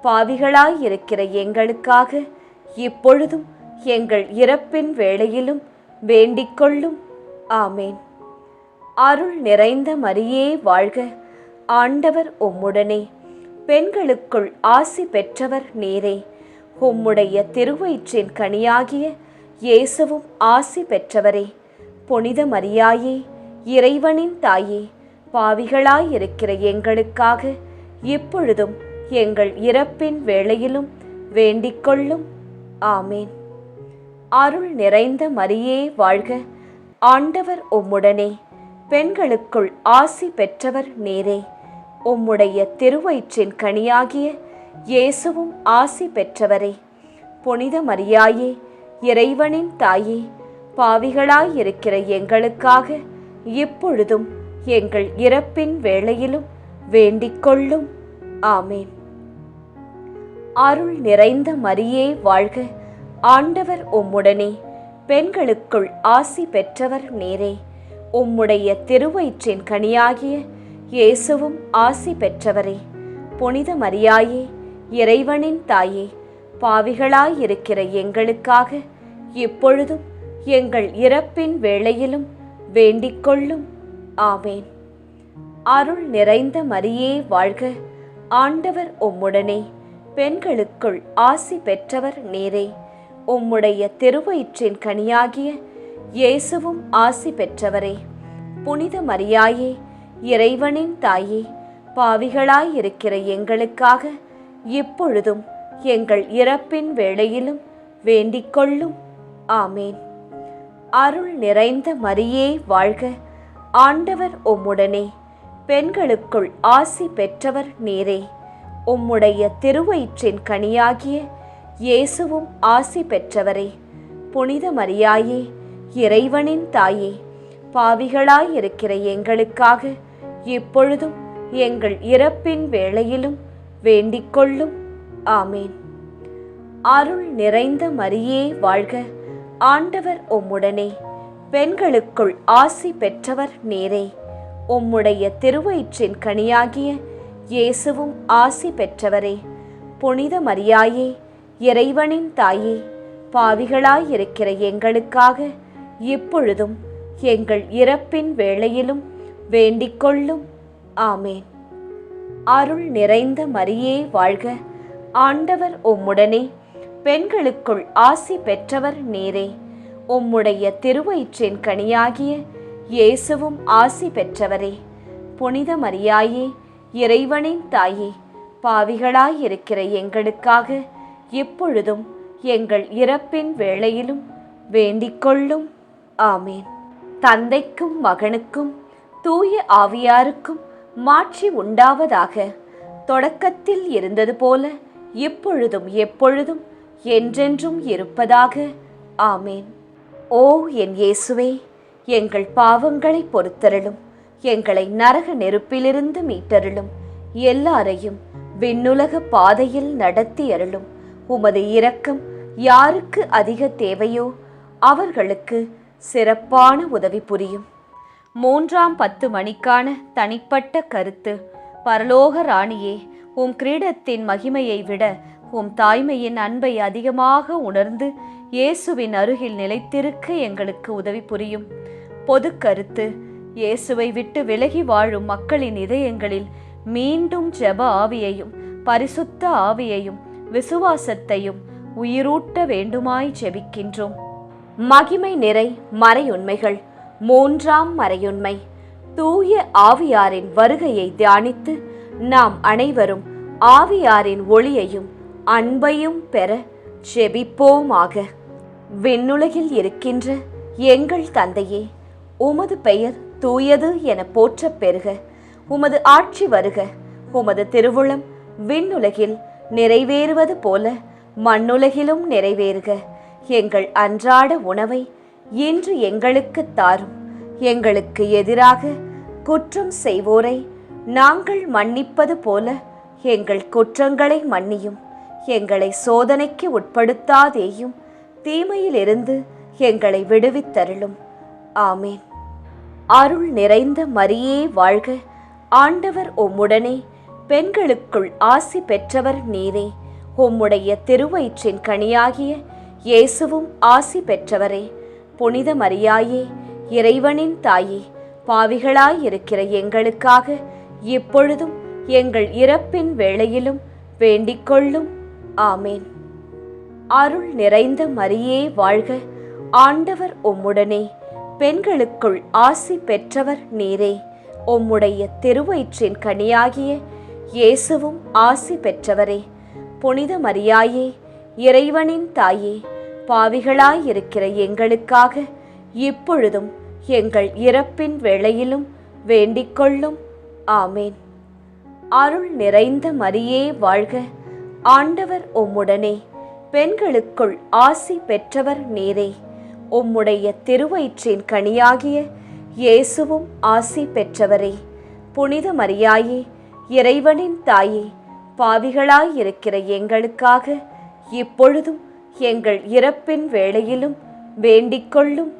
பாவிகளாயிருக்கிற எங்களுக்காக இப்பொழுதும் எங்கள் இறப்பின் வேளையிலும் வேண்டிக்கொள்ளும். ஆமேன். அருள் நிறைந்த மரியே வாழ்க, ஆண்டவர் உம்முடனே, பெண்களுக்குள் ஆசி பெற்றவர் நீரே. உம்முடைய திருவயிற்றின் கனியாகிய இயேசுவும் ஆசி பெற்றவரே. புனித மரியாயே, இறைவனின் தாயே, பாவிகளாயிருக்கிற எங்களுக்காக இப்பொழுதும் எங்கள் இறப்பின் வேளையிலும் வேண்டிக்கொள்ளும். ஆமேன். அருள் நிறைந்த மரியே வாழ்க, ஆண்டவர் உம்முடனே, பெண்களுக்குள் ஆசி பெற்றவர் நீரே. உம்முடைய திருவயிற்றின் கனியாகிய இயேசுவும் ஆசி பெற்றவரே. புனித மரியாயே, இறைவனின் தாயே, பாவிகளாயிருக்கிற எங்களுக்காக இப்பொழுதும் எங்கள் இறப்பின் வேளையிலும் வேண்டிக்கொள்ளும். ஆமேன். அருள் நிறைந்த மரியே வாழ்க, ஆண்டவர் உம்முடனே, பெண்களுக்குள் ஆசி பெற்றவர் நீரே. உம்முடைய திருவயிற்றின் கனியாகிய இயேசுவும் ஆசி பெற்றவரே. புனித மரியாயே, இறைவனின் தாயே, பாவிகளாயிருக்கிற எங்களுக்காக இப்பொழுதும் எங்கள் இறப்பின் வேளையிலும் வேண்டிக்கொள்ளும். ஆமேன். அருள் நிறைந்த மரியே வாழ்க, ஆண்டவர் உம்முடனே, பெண்களுக்குள் ஆசி பெற்றவர் நீரே. உம்முடைய திருவயிற்றின் கனியாகிய இயேசுவும் ஆசி பெற்றவரே. புனித மரியாயே, இறைவனின் தாயே, பாவிகளாயிருக்கிற எங்களுக்காக இப்பொழுதும் எங்கள் இறப்பின் வேளையிலும் வேண்டிக்கொள்ளும். ஆமேன். அருள் நிறைந்த மரியே வாழ்க, ஆண்டவர் உம்முடனே, பெண்களுக்குள் ஆசி பெற்றவர் நீரே. உம்முடைய திருவயிற்றின் கனியாகிய இயேசுவும் ஆசி பெற்றவரே. புனித மரியாயே, இறைவனின் தாயே, பாவிகளாயிருக்கிற எங்களுக்காக இப்பொழுதும் எங்கள் இறப்பின் வேளையிலும் வேண்டிக்கொள்ளும். ஆமேன். அருள் நிறைந்த மரியே வாழ்க, ஆண்டவர் உம்முடனே, பெண்களுக்குள் ஆசி பெற்றவர் நீரே. உம்முடைய திருவயிற்றின் கனியாகிய இயேசுவும் ஆசி பெற்றவரே. புனித மரியாயே, இறைவனின் தாயே, பாவிகளாயிருக்கிற எங்களுக்காக இப்பொழுதும் எங்கள் இறப்பின் வேளையிலும் வேண்டிக்கொள்ளும். ஆமேன். அருள் நிறைந்த மரியே வாழ்க, ஆண்டவர் உம்முடனே, பெண்களுக்குள் ஆசி பெற்றவர் நீரே. உம்முடைய திருவயிற்றின் கனியாகிய இயேசுவும் ஆசி பெற்றவரே. புனித மரியாயே, இறைவனின் தாயே, பாவிகளாயிருக்கிற எங்களுக்காக இப்பொழுதும் எங்கள் இறப்பின் வேளையிலும் வேண்டிக்கொள்ளும். ஆமேன். தந்தைக்கும் மகனுக்கும் தூய ஆவியாருக்கும் மாட்சி உண்டாவதாக. தொடக்கத்தில் இருந்தது போல இப்பொழுதும் எப்பொழுதும் என்றென்றும் இருப்பதாக. ஆமேன். ஓ என் இயேசுவே, எங்கள் பாவங்களை பொறுத்தருளும், எங்களை நரக நெருப்பிலிருந்து மீட்டருளும், எல்லாரையும் விண்ணுலக பாதையில் நடத்தி அருளும். உமது இரக்கம் யாருக்கு அதிக தேவையோ அவர்களுக்கு சிறப்பான உதவி புரியும். 3ஆம் 10 மணிக்கான தனிப்பட்ட கருத்து. பரலோக ராணியே, உம் கிரீடத்தின் மகிமையை விட உம் தாய்மையின் அன்பை அதிகமாக உணர்ந்து இயேசுவின் அருகில் நிலைத்திருக்க எங்களுக்கு உதவி புரியும். பொது கருத்து. இயேசுவை விட்டு விலகி வாழும் மக்களின் இதயங்களில் மீண்டும் ஜெப ஆவியையும் பரிசுத்த ஆவியையும் விசுவாசத்தையும் உயிரூட்ட வேண்டுமாய் ஜெபிக்கின்றோம். மகிமை நிறை மறையுண்மைகள். 3ஆம் மறையுண்மை. தூய ஆவியாரின் வருகையை தியானித்து நாம் அனைவரும் ஆவியாரின் ஒளியையும் அன்பையும் பெற ஜெபிப்போமாக. விண்ணுலகில் இருக்கின்ற எங்கள் தந்தையே, உமது பெயர் தூயது என போற்றப் பெறுக. உமது ஆட்சி வருக. உமது திருவுளம் விண்ணுலகில் நிறைவேறுவது போல மண்ணுலகிலும் நிறைவேறுக. எங்கள் அன்றாட உணவை இன்று எங்களுக்குத் தாரும். எங்களுக்கு எதிராக குற்றம் செய்வோரை நாங்கள் மன்னிப்பது போல எங்கள் குற்றங்களை மன்னியும். எங்களை சோதனைக்கு உட்படுத்தாதேயும், தீமையிலிருந்து எங்களை விடுவித்தருளும். ஆமேன். அருள் நிறைந்த மரியே வாழ்க. ஆண்டவர் உம்முடனே, பெண்களுக்குள் ஆசி பெற்றவர் நீரே. உம்முடைய திருவயிற்றின் கனியாகிய இயேசுவும் ஆசி பெற்றவரே. புனித மரியாயே, இறைவனின் தாயே, பாவிகளாயிருக்கிற எங்களுக்காக இப்பொழுதும் எங்கள் இறப்பின் வேளையிலும் வேண்டிக்கொள்ளும். ஆமேன். அருள் நிறைந்த மரியே வாழ்க. ஆண்டவர் உம்முடனே, பெண்களுக்குள் ஆசி பெற்றவர் நீரே. உம்முடைய திருவயிற்றின் கனியாகிய இயேசுவும் ஆசி பெற்றவரே. புனித மரியாயே, இறைவனின் தாயே, பாவிகளாயிருக்கிற எங்களுக்காக இப்பொழுதும் எங்கள் இறப்பின் வேளையிலும் வேண்டிக்கொள்ளும். ஆமேன். அருள் நிறைந்த மரியே வாழ்க. ஆண்டவர் உம்முடனே, பெண்களுக்குள் ஆசி பெற்றவர் நீரே. உம்முடைய திருவயிற்றின் கனியாகிய இயேசுவும் ஆசி பெற்றவரே. புனித மரியாயே, இறைவனின் தாயே, பாவிகளாயிருக்கிற எங்களுக்காக இப்பொழுதும் எங்கள் இறப்பின் வேளையிலும் வேண்டிக்கொள்ளும்.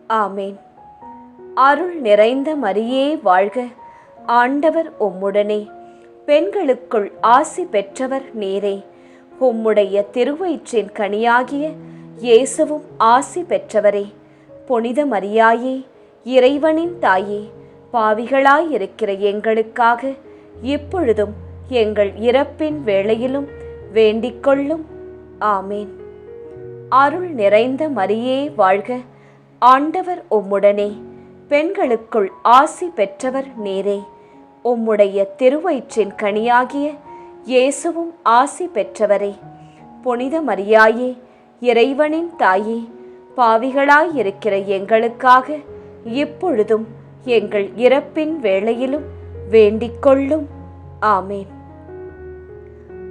ஆமேன். அருள் நிறைந்த மரியே வாழ்க. ஆண்டவர் உம்முடனே, பெண்களுக்குள் ஆசி பெற்றவர் நீரே. உம்முடைய திருவயிற்றின் கனியாகிய இயேசுவும் ஆசி பெற்றவரே. புனித மரியாயே, இறைவனின் தாயே, பாவிகளாயிருக்கிற எங்களுக்காக இப்பொழுதும் எங்கள் இறப்பின் வேளையிலும் வேண்டிக்கொள்ளும். ஆமேன். அருள் நிறைந்த மரியே வாழ்க. ஆண்டவர் உம்முடனே, பெண்களுக்குள் ஆசி பெற்றவர் நீரே. உம்முடைய திருவயிற்றின் கனியாகிய இயேசுவும் ஆசி பெற்றவரே. புனித மரியாயே, இறைவனின் தாயே, பாவிகளாயிருக்கிற எங்களுக்காக இப்பொழுதும் எங்கள் இறப்பின் வேளையிலும் வேண்டிக்கொள்ளும். ஆமேன்.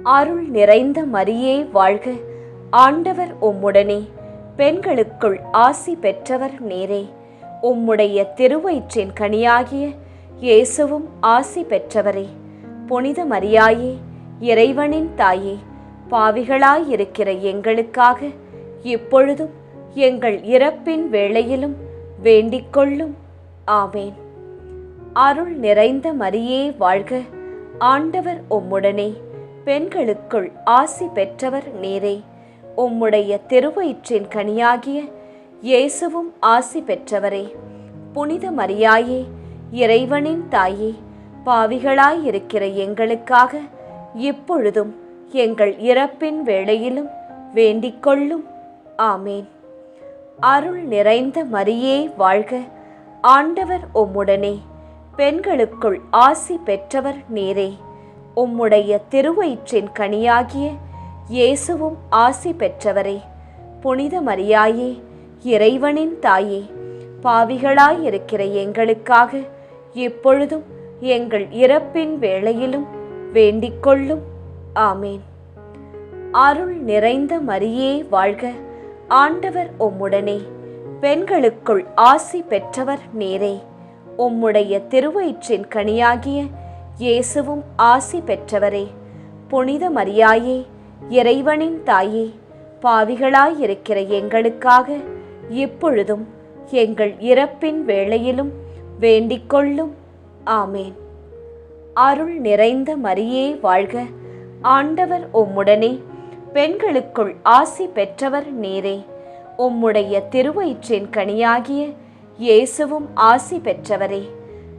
அருள் நிறைந்த மரியே வாழ்க. ஆண்டவர் உம்முடனே, பெண்களுக்குள் ஆசி பெற்றவர் நீரே. உம்முடைய திருவயிற்றின் கனியாகிய இயேசுவும் ஆசி பெற்றவரே. புனித மரியாயே, இறைவனின் தாயே, பாவிகளாயிருக்கிற எங்களுக்காக இப்பொழுதும் எங்கள் இறப்பின் வேளையிலும் வேண்டிக்கொள்ளும். ஆமேன். அருள் நிறைந்த மரியே வாழ்க. ஆண்டவர் உம்முடனே, பெண்களுக்குள் ஆசி பெற்றவர் நீரே. உம்முடைய திருவயிற்றின் கனியாகிய இயேசுவும் ஆசி பெற்றவரே. புனித மரியாயே, இறைவனின் தாயே, பாவிகளாயிருக்கிற எங்களுக்காக இப்பொழுதும் எங்கள் இறப்பின் வேளையிலும் வேண்டிக்கொள்ளும். ஆமேன். அருள் நிறைந்த மரியே வாழ்க. ஆண்டவர் உம்முடனே, பெண்களுக்குள் ஆசி பெற்றவர் நீரே. உம்முடைய திருவயிற்றின் கனியாகிய இயேசுவும் ஆசி பெற்றவரே. புனித மரியாயே, இறைவனின் தாயே, பாவிகளாயிருக்கிற எங்களுக்காக இப்பொழுதும் எங்கள் இறப்பின் வேளையிலும் வேண்டிக்கொள்ளும். ஆமேன். அருள் நிறைந்த மரியே வாழ்க. ஆண்டவர் உம்முடனே, பெண்களுக்குள் ஆசி பெற்றவர் நீரே. உம்முடைய திருவயிற்றின் கனியாகிய இயேசுவும் ஆசி பெற்றவரே. புனித மரியாயே, இறைவனின் தாயே, பாவிகளாயிருக்கிற எங்களுக்காக இப்பொழுதும் எங்கள் இறப்பின் வேளையிலும் வேண்டிக்கொள்ளும். ஆமேன். அருள் நிறைந்த மரியே வாழ்க. ஆண்டவர் உம்முடனே, பெண்களுக்குள் ஆசி பெற்றவர் நீரே. உம்முடைய திருவயிற்றின் கனியாகிய இயேசுவும் ஆசி பெற்றவரே.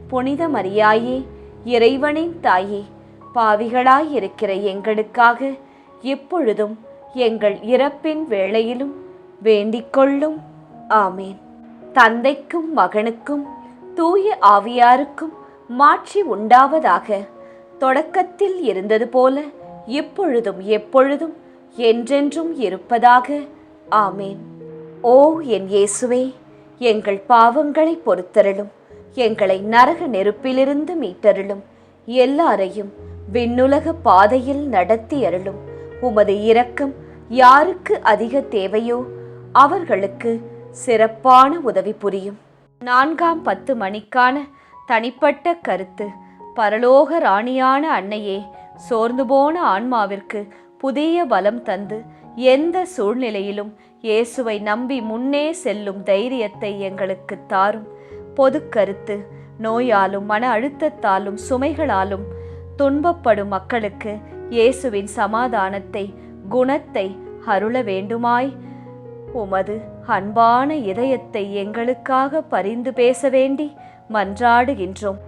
புனித மரியாயே, இறைவனின் தாயே, பாவிகளாயிருக்கிற எங்களுக்காக இப்பொழுதும் எங்கள் இறப்பின் வேளையிலும் வேண்டிக்கொள்ளும். ஆமேன். தந்தைக்கும் மகனுக்கும் தூய ஆவியாருக்கும் மாட்சி உண்டாவதாக. தொடக்கத்தில் இருந்தது போல இப்பொழுதும் எப்பொழுதும் என்றென்றும் இருப்பதாக. ஆமேன். ஓ என் இயேசுவே, எங்கள் பாவங்களை பொறுத்தருளும். எங்களை நரக நெருப்பிலிருந்து மீட்டருளும். எல்லாரையும் விண்ணுலக பாதையில் நடத்தி அருளும். உமது இரக்கம் யாருக்கு அதிக தேவையோ அவர்களுக்கு சிறப்பான உதவி புரியும். 4ஆம் 10 மணிக்கான தனிப்பட்ட கருத்து. பரலோக ராணியான அன்னையே, சோர்ந்து போன ஆன்மாவிற்கு புதிய பலம் தந்து எந்த சூழ்நிலையிலும் இயேசுவை நம்பி முன்னே செல்லும் தைரியத்தை எங்களுக்கு தாரும். பொது கருத்து. நோயாலும் மன அழுத்தத்தாலும் சுமைகளாலும் துன்பப்படும் மக்களுக்கு இயேசுவின் சமாதானத்தை குணத்தை அருள வேண்டுமாய் உமது அன்பான இதயத்தை எங்களுக்காக பரிந்து பேச வேண்டி மன்றாடுகின்றோம்.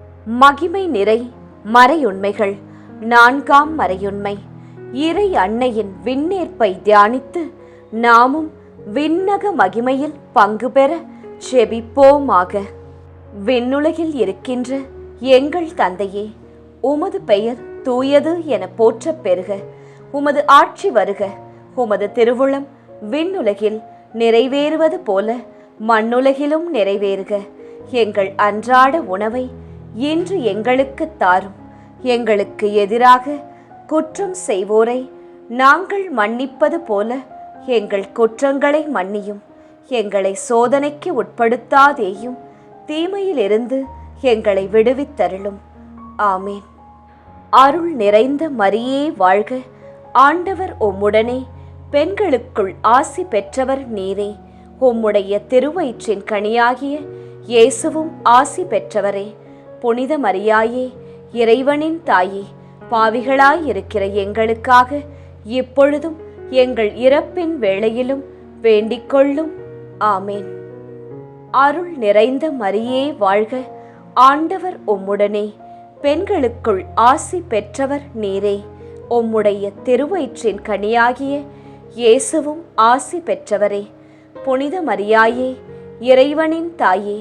மகிமை நிறை மறையுண்மைகள். 4ஆம் மறையுண்மை. இறை அன்னையின் விண்ணேற்பை தியானித்து நாமும் விண்ணக மகிமையில் பங்கு பெற செபிப்போமாக. விண்ணுலகில் இருக்கின்ற எங்கள் தந்தையே, உமது பெயர் தூயது என போற்றப் பெறுக. உமது ஆட்சி வருக. உமது திருவுளம் விண்ணுலகில் நிறைவேறுவது போல மண்ணுலகிலும் நிறைவேறுக. எங்கள் அன்றாட உணவை இன்று எங்களுக்கு தாரும். எங்களுக்கு எதிராக குற்றம் செய்வோரை நாங்கள் மன்னிப்பது போல எங்கள் குற்றங்களை மன்னியும். எங்களை சோதனைக்கு உட்படுத்தாதேயும், தீமையிலிருந்து எங்களை விடுவித்தருளும். ஆமேன். அருள் நிறைந்த மரியே வாழ்க. ஆண்டவர் உம்முடனே, பெண்களுக்குள் ஆசி பெற்றவர் நீரே. உம்முடைய திருவயிற்றின் கனியாகிய இயேசுவும் ஆசி பெற்றவரே. புனித மரியாயே, இறைவனின் தாயே, பாவிகளாயிருக்கிற எங்களுக்காக இப்பொழுதும் எங்கள் இறப்பின் வேளையிலும் வேண்டிக்கொள்ளும். ஆமேன். அருள் நிறைந்த மரியே வாழ்க. ஆண்டவர் உம்முடனே, பெண்களுக்குள் ஆசி பெற்றவர் நீரே. உம்முடைய திருவயிற்றின் கனியாகிய இயேசுவும் ஆசி பெற்றவரே. புனித மரியாயே, இறைவனின் தாயே,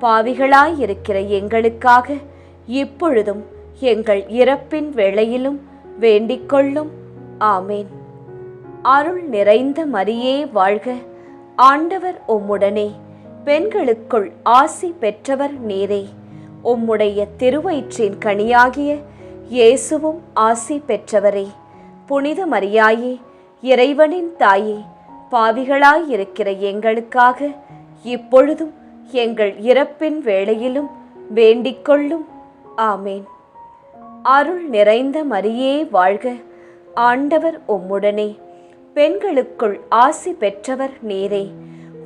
பாவிகளாயிருக்கிற எங்களுக்காக இப்பொழுதும் எங்கள் இறப்பின் வேளையிலும் வேண்டிக்கொள்ளும். ஆமேன். அருள் நிறைந்த மரியே வாழ்க. ஆண்டவர் உம்முடனே, பெண்களுக்குள் ஆசி பெற்றவர் நீரே. உம்முடைய திருவயிற்றின் கனியாகிய இயேசுவும் ஆசி பெற்றவரே. புனித மரியாயே, இறைவனின் தாயே, பாவிகளாயிருக்கிற எங்களுக்காக இப்பொழுதும் எங்கள் இறப்பின் வேளையிலும் வேண்டிக்கொள்ளும். ஆமேன். அருள் நிறைந்த மரியே வாழ்க. ஆண்டவர் உம்முடனே, பெண்களுக்குள் ஆசி பெற்றவர் நீரே.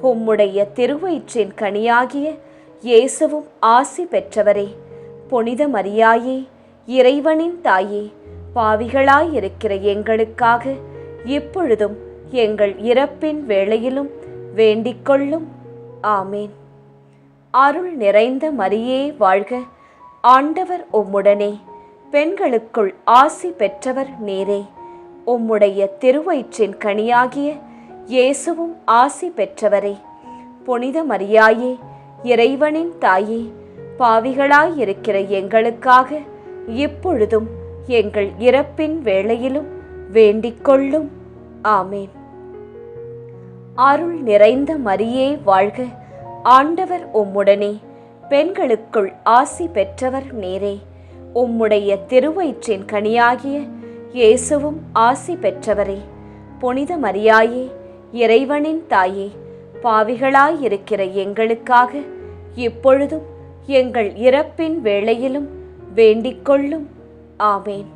உம்முடைய திருவயிற்றின் கனியாகிய இயேசுவும் ஆசி பெற்றவரே. புனித மரியாயே, இறைவனின் தாயே, பாவிகளாயிருக்கிற எங்களுக்காக இப்பொழுதும் எங்கள் இறப்பின் வேளையிலும் வேண்டிக்கொள்ளும். ஆமேன். அருள் நிறைந்த மரியே வாழ்க. ஆண்டவர் உம்முடனே, பெண்களுக்குள் ஆசி பெற்றவர் நீரே. உம்முடைய திருவயிற்றின் கனியாகிய இயேசுவும் ஆசி பெற்றவரே. புனித மரியாயே, இறைவனின் தாயே, பாவிகளாயிருக்கிற எங்களுக்காக இப்பொழுதும் எங்கள் இறப்பின் வேளையிலும் வேண்டிக்கொள்ளும். ஆமேன். அருள் நிறைந்த மரியே வாழ்க. ஆண்டவர் உம்முடனே, பெண்களுக்குள் ஆசி பெற்றவர் நீரே. உம்முடைய திருவயிற்றின் கனியாகிய இயேசுவும் ஆசி பெற்றவரே. புனித மரியாயே, இறைவனின் தாயே, பாவிகளாயிருக்கிற எங்களுக்காக இப்பொழுதும் எங்கள் இறப்பின் வேளையிலும் வேண்டிக்கொள்ளும். ஆமேன்.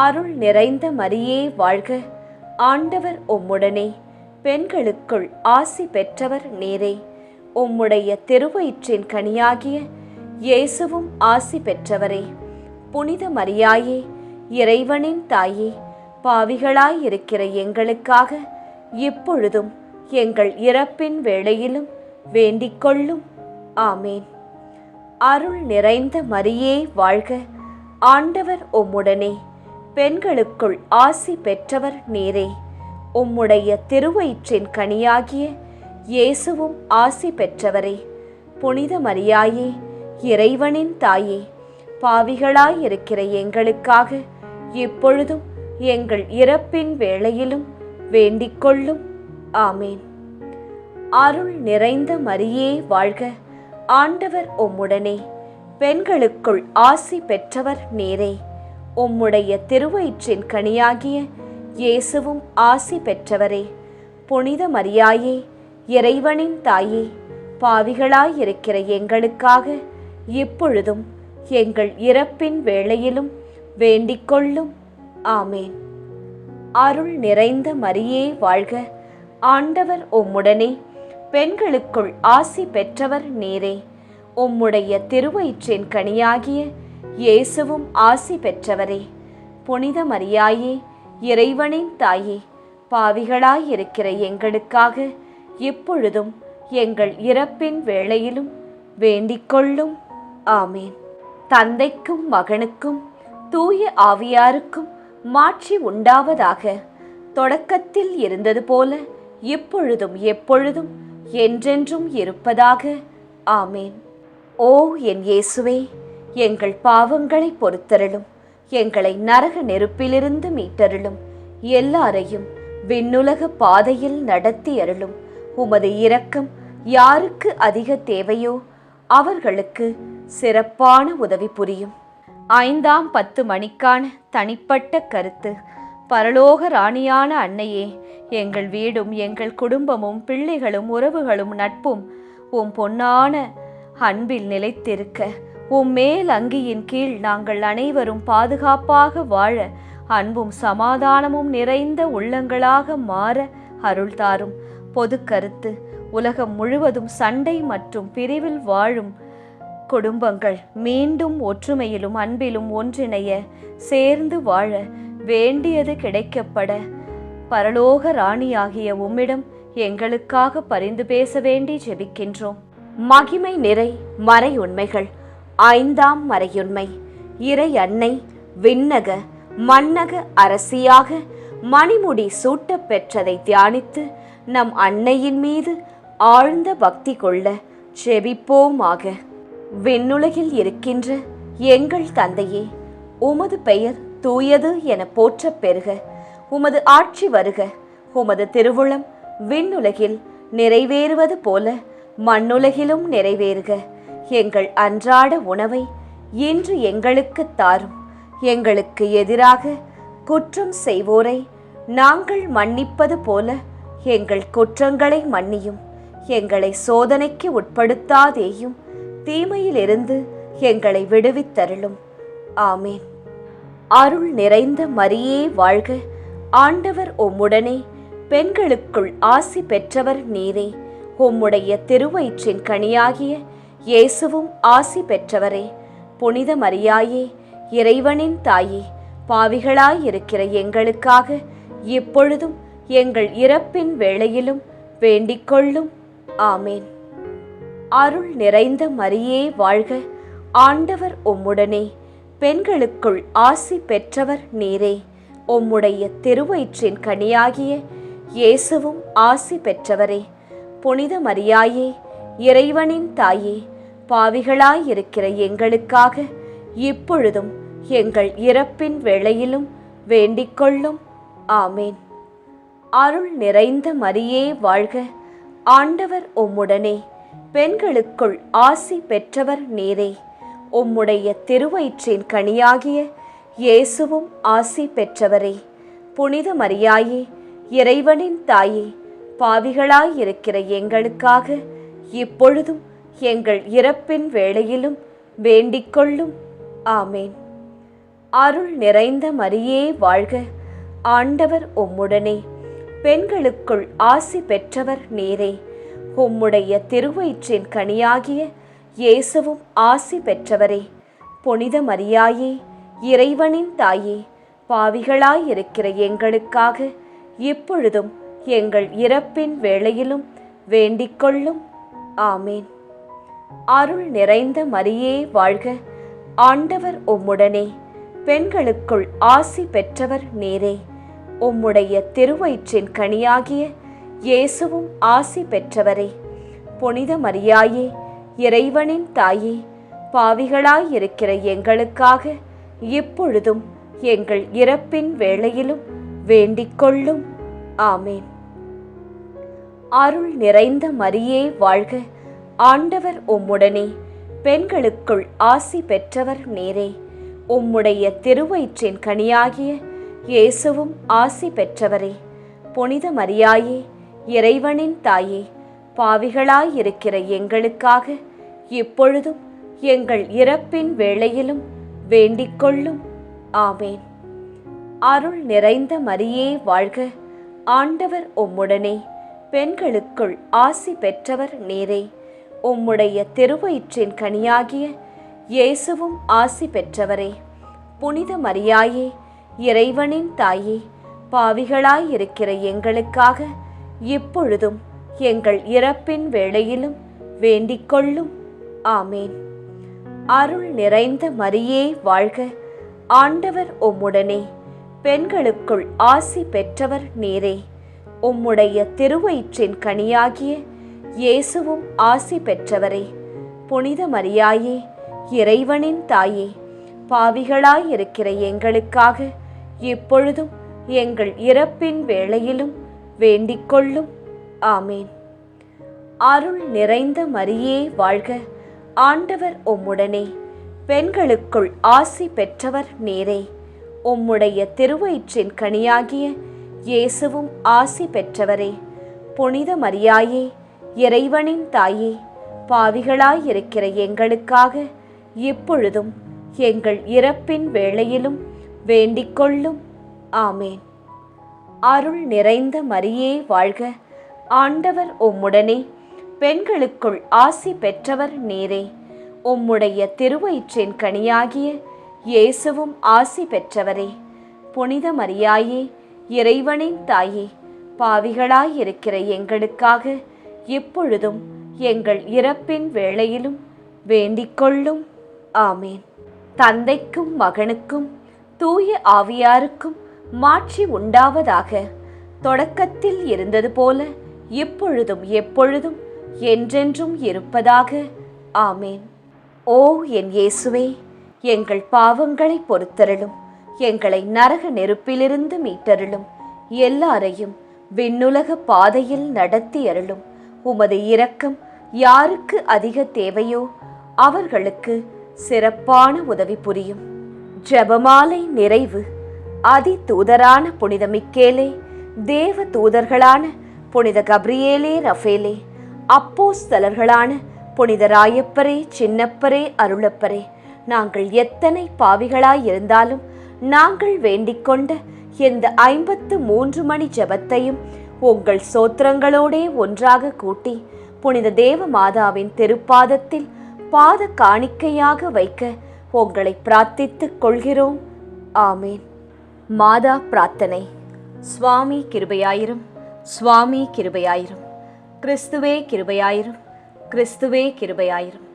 அருள் நிறைந்த மரியே வாழ்க. ஆண்டவர் உம்முடனே, பெண்களுக்குள் ஆசி பெற்றவர் நீரே. உம்முடைய திருவயிற்றின் கனியாகிய இயேசுவும் ஆசி பெற்றவரே. புனித மரியாயே, இறைவனின் தாயே, பாவிகளாயிருக்கிற எங்களுக்காக இப்பொழுதும் எங்கள் இறப்பின் வேளையிலும் வேண்டிக்கொள்ளும். ஆமேன். அருள் நிறைந்த மரியே வாழ்க. ஆண்டவர் உம்முடனே, பெண்களுக்குள் ஆசி பெற்றவர் நீரே. உம்முடைய திருவயிற்றின் கனியாகிய இயேசுவும் ஆசி பெற்றவரே. புனித மரியாயே, இறைவனின் தாயே, பாவிகளாயிருக்கிற எங்களுக்காக இப்பொழுதும் எங்கள் இறப்பின் வேளையிலும் வேண்டிக்கொள்ளும். ஆமேன். அருள் நிறைந்த மரியே வாழ்க. ஆண்டவர் உம்முடனே, பெண்களுக்குள் ஆசி பெற்றவர் நீரே. உம்முடைய திருவயிற்றின் கனியாகிய இயேசுவும் ஆசி பெற்றவரே. புனித மரியாயே, இறைவனின் தாயே, பாவிகளாயிருக்கிற எங்களுக்காக இப்பொழுதும் எங்கள் இறப்பின் வேளையிலும் வேண்டிக்கொள்ளும். ஆமேன். அருள் நிறைந்த மரியே வாழ்க, ஆண்டவர் உம்முடனே, பெண்களுக்குள் ஆசி பெற்றவர் நீரே. உம்முடைய திருவயிற்றின் கனியாகிய இயேசுவும் ஆசி பெற்றவரே. புனித மரியாயே, இறைவனின் தாயே, பாவிகளாயிருக்கிற எங்களுக்காக இப்பொழுதும் எங்கள் இறப்பின் வேளையிலும் வேண்டிக்கொள்ளும். ஆமேன். தந்தைக்கும் மகனுக்கும் தூய ஆவியாருக்கும் மாட்சி உண்டாவதாக. தொடக்கத்தில் இருந்தது போல இப்பொழுதும் எப்பொழுதும் என்றென்றும் இருப்பதாக. ஆமேன். ஓ என் இயேசுவே, எங்கள் பாவங்களை பொறுத்தருளும், எங்களை நரக நெருப்பிலிருந்து மீட்டருளும், எல்லாரையும் விண்ணுலக பாதையில் நடத்தி அருளும். உமது இரக்கம் யாருக்கு அதிக தேவையோ அவர்களுக்கு சிறப்பான உதவி புரியும். 5ஆம் 10 மணிக்கான தனிப்பட்ட கருத்து. பரலோக ராணியான அன்னையே, எங்கள் வீடும் எங்கள் குடும்பமும் பிள்ளைகளும் உறவுகளும் நட்பும் உம் பொன்னான அன்பில் நிலைத்திருக்க, உம் மேல் அங்கியின் கீழ் நாங்கள் அனைவரும் பாதுகாப்பாக வாழ, அன்பும் சமாதானமும் நிறைந்த உள்ளங்களாக மாற அருள் தாரும். பொது கருத்து. உலகம் முழுவதும் சண்டை மற்றும் பிரிவில் வாழும் குடும்பங்கள் மீண்டும் ஒற்றுமையிலும் அன்பிலும் ஒன்றிணைய, சேர்ந்து வாழ, வேண்டியது கிடைக்கப்பட, பரலோக ராணியாகிய உம்மிடம் எங்களுக்காக பரிந்து பேச வேண்டி ஜெபிக்கின்றோம். மகிமை நிறை மறையுண்மைகள். 5ஆம் மறையுண்மை. இறை அன்னை விண்ணக மன்னக அரசியாக மணிமுடி சூட்ட பெற்றதை தியானித்து நம் அன்னையின் மீது ஆழ்ந்த பக்தி கொள்ள ஜெபிப்போமாக. விண்ணுலகில் இருக்கின்ற எங்கள் தந்தையே, உமது பெயர் தூயது என போற்றப் பெறுக. உமது ஆட்சி வருக. உமது திருவுளம் விண்ணுலகில் நிறைவேறுவது போல மண்ணுலகிலும் நிறைவேறுக. எங்கள் அன்றாட உணவை இன்று எங்களுக்கு தாரும். எங்களுக்கு எதிராக குற்றம் செய்வோரை நாங்கள் மன்னிப்பது போல எங்கள் குற்றங்களை மன்னியும். எங்களை சோதனைக்கு உட்படுத்தாதேயும், தீமையிலிருந்து எங்களை விடுவித்தருளும். ஆமேன். அருள் நிறைந்த மரியே வாழ்க, ஆண்டவர் உம்முடனே, பெண்களுக்குள் ஆசி பெற்றவர் நீரே. உம்முடைய திருவயிற்றின் கனியாகிய இயேசுவும் ஆசி பெற்றவரே. புனித மரியாயே, இறைவனின் தாயே, பாவிகளாயிருக்கிற எங்களுக்காக இப்பொழுதும் எங்கள் இறப்பின் வேளையிலும் வேண்டிக்கொள்ளும். ஆமேன். அருள் நிறைந்த மரியே வாழ்க, ஆண்டவர் உம்முடனே, பெண்களுக்குள் ஆசி பெற்றவர் நீரே. உம்முடைய திருவயிற்றின் கனியாகிய இயேசுவும் ஆசி பெற்றவரே. புனித மரியாயே, இறைவனின் தாயே, பாவிகளாயிருக்கிற எங்களுக்காக இப்பொழுதும் எங்கள் இறப்பின் வேளையிலும் வேண்டிக்கொள்ளும். ஆமேன். அருள் நிறைந்த மரியே வாழ்க, ஆண்டவர் உம்முடனே, பெண்களுக்குள் ஆசி பெற்றவர் நீரே. உம்முடைய திருவயிற்றின் கனியாகிய இயேசுவும் ஆசி பெற்றவரே. புனித மரியாயே, இறைவனின் தாயே, பாவிகளாயிருக்கிற எங்களுக்காக இப்பொழுதும் எங்கள் இறப்பின் வேளையிலும் வேண்டிக்கொள்ளும். ஆமேன். அருள் நிறைந்த மரியே வாழ்க, ஆண்டவர் உம்முடனே, பெண்களுக்குள் ஆசி பெற்றவர் நீரே. உம்முடைய திருவயிற்றின் கனியாகிய இயேசுவும் ஆசி பெற்றவரே. புனித மரியாயே, இறைவனின் தாயே, பாவிகளாயிருக்கிற எங்களுக்காக இப்பொழுதும் எங்கள் இறப்பின் வேளையிலும் வேண்டிக்கொள்ளும். ஆமேன். அருள் நிறைந்த மரியே வாழ்க, ஆண்டவர் உம்முடனே, பெண்களுக்குள் ஆசி பெற்றவர் நீரே. உம்முடைய திருவயிற்றின் கனியாகிய இயேசுவும் ஆசி பெற்றவரே. புனித மரியாயே, இறைவனின் தாயே, பாவிகளாயிருக்கிற எங்களுக்காக இப்பொழுதும் எங்கள் இறப்பின் வேளையிலும் வேண்டிக்கொள்ளும். ஆமேன். அருள் நிறைந்த மரியே வாழ்க, ஆண்டவர் உம்முடனே, பெண்களுக்குள் ஆசி பெற்றவர் நீரே. உம்முடைய திருவயிற்றின் கனியாகிய இயேசுவும் ஆசி பெற்றவரே. புனித மரியாயே, இறைவனின் தாயே, பாவிகளாயிருக்கிற எங்களுக்காக இப்பொழுதும் எங்கள் இறப்பின் வேளையிலும் வேண்டிக்கொள்ளும். ஆமேன். அருள் நிறைந்த மரியே வாழ்க, ஆண்டவர் உம்முடனே, பெண்களுக்குள் ஆசி பெற்றவர் நீரே. உம்முடைய திருவயிற்றின் கனியாகிய இயேசுவும் ஆசி பெற்றவரே. புனித மரியாயே, இறைவனின் தாயே, பாவிகளாயிருக்கிற எங்களுக்காக இப்பொழுதும் எங்கள் இறப்பின் வேளையிலும் வேண்டிக்கொள்ளும். ஆமேன். அருள் நிறைந்த மரியே வாழ்க, ஆண்டவர் உம்முடனே, பெண்களுக்குள் ஆசி பெற்றவர் நீரே. உம்முடைய திருவயிற்றின் கனியாகிய இயேசுவும் ஆசி பெற்றவரே. புனித மரியாயே, இறைவனின் தாயே, பாவிகளாயிருக்கிற எங்களுக்காக இப்பொழுதும் எங்கள் இறப்பின் வேளையிலும் வேண்டிக்கொள்ளும். ஆமேன். அருள் நிறைந்த மரியே வாழ்க, ஆண்டவர் உம்முடனே, பெண்களுக்குள் ஆசி பெற்றவர் நீரே. உம்முடைய திருவயிற்றின் கனியாகிய இயேசுவும் ஆசி பெற்றவரே. புனித மரியாயே, இறைவனின் தாயே, பாவிகளாயிருக்கிற எங்களுக்காக இப்பொழுதும் எங்கள் இறப்பின் வேளையிலும் வேண்டிக்கொள்ளும். ஆமேன். அருள் நிறைந்த மரியே வாழ்க, ஆண்டவர் உம்முடனே, பெண்களுக்குள் ஆசி பெற்றவர் நீரே. உம்முடைய திருவயிற்றின் கனியாகிய இயேசுவும் ஆசி பெற்றவரே. புனித மரியாயே, இறைவனின் தாயே, பாவிகளாயிருக்கிற எங்களுக்காக இப்பொழுதும் எங்கள் இறப்பின் வேளையிலும் வேண்டிக்கொள்ளும். ஆமேன். தந்தைக்கும் மகனுக்கும் தூய ஆவியாருக்கும் மாட்சி உண்டாவதாக. தொடக்கத்தில் இருந்தது போல இப்பொழுதும் எப்பொழுதும் என்றென்றும் இருப்பதாக. ஆமேன். ஓ என் இயேசுவே, எங்கள் பாவங்களை பொறுத்தருளும், எங்களை நரக நெருப்பிலிருந்து மீட்டருளும், எல்லாரையும் விண்ணுலக பாதையில் நடத்தி அருளும். உமது இரக்கம் யாருக்கு அதிக தேவையோ அவர்களுக்கு சிறப்பான உதவி புரியும். ஜெபமாலை நிறைவு. அதி தூதரான புனித மிக்கேலே, தேவ தூதர்களான புனித கப்ரியேலே, ரஃபேலே, அப்போஸ்தலர்களான புனித ராயப்பரே, சின்னப்பரே, அருளப்பரே, நாங்கள் எத்தனை பாவிகளாயிருந்தாலும் நாங்கள் வேண்டிக்கொண்ட இந்த 53 மணி ஜெபத்தையும் உங்கள் சோத்திரங்களோடே ஒன்றாக கூட்டி புனித தேவ மாதாவின் திருப்பாதத்தில் பாத காணிக்கையாக வைக்க உங்களை பிரார்த்தித்துக் கொள்கிறோம். ஆமேன். மாதா பிரார்த்தனை. சுவாமி கிருபையாயிரும், சுவாமி கிருபையாயிரும், கிறிஸ்துவே கிருபையாயிரும், கிறிஸ்துவே கிருபையாயிரும்.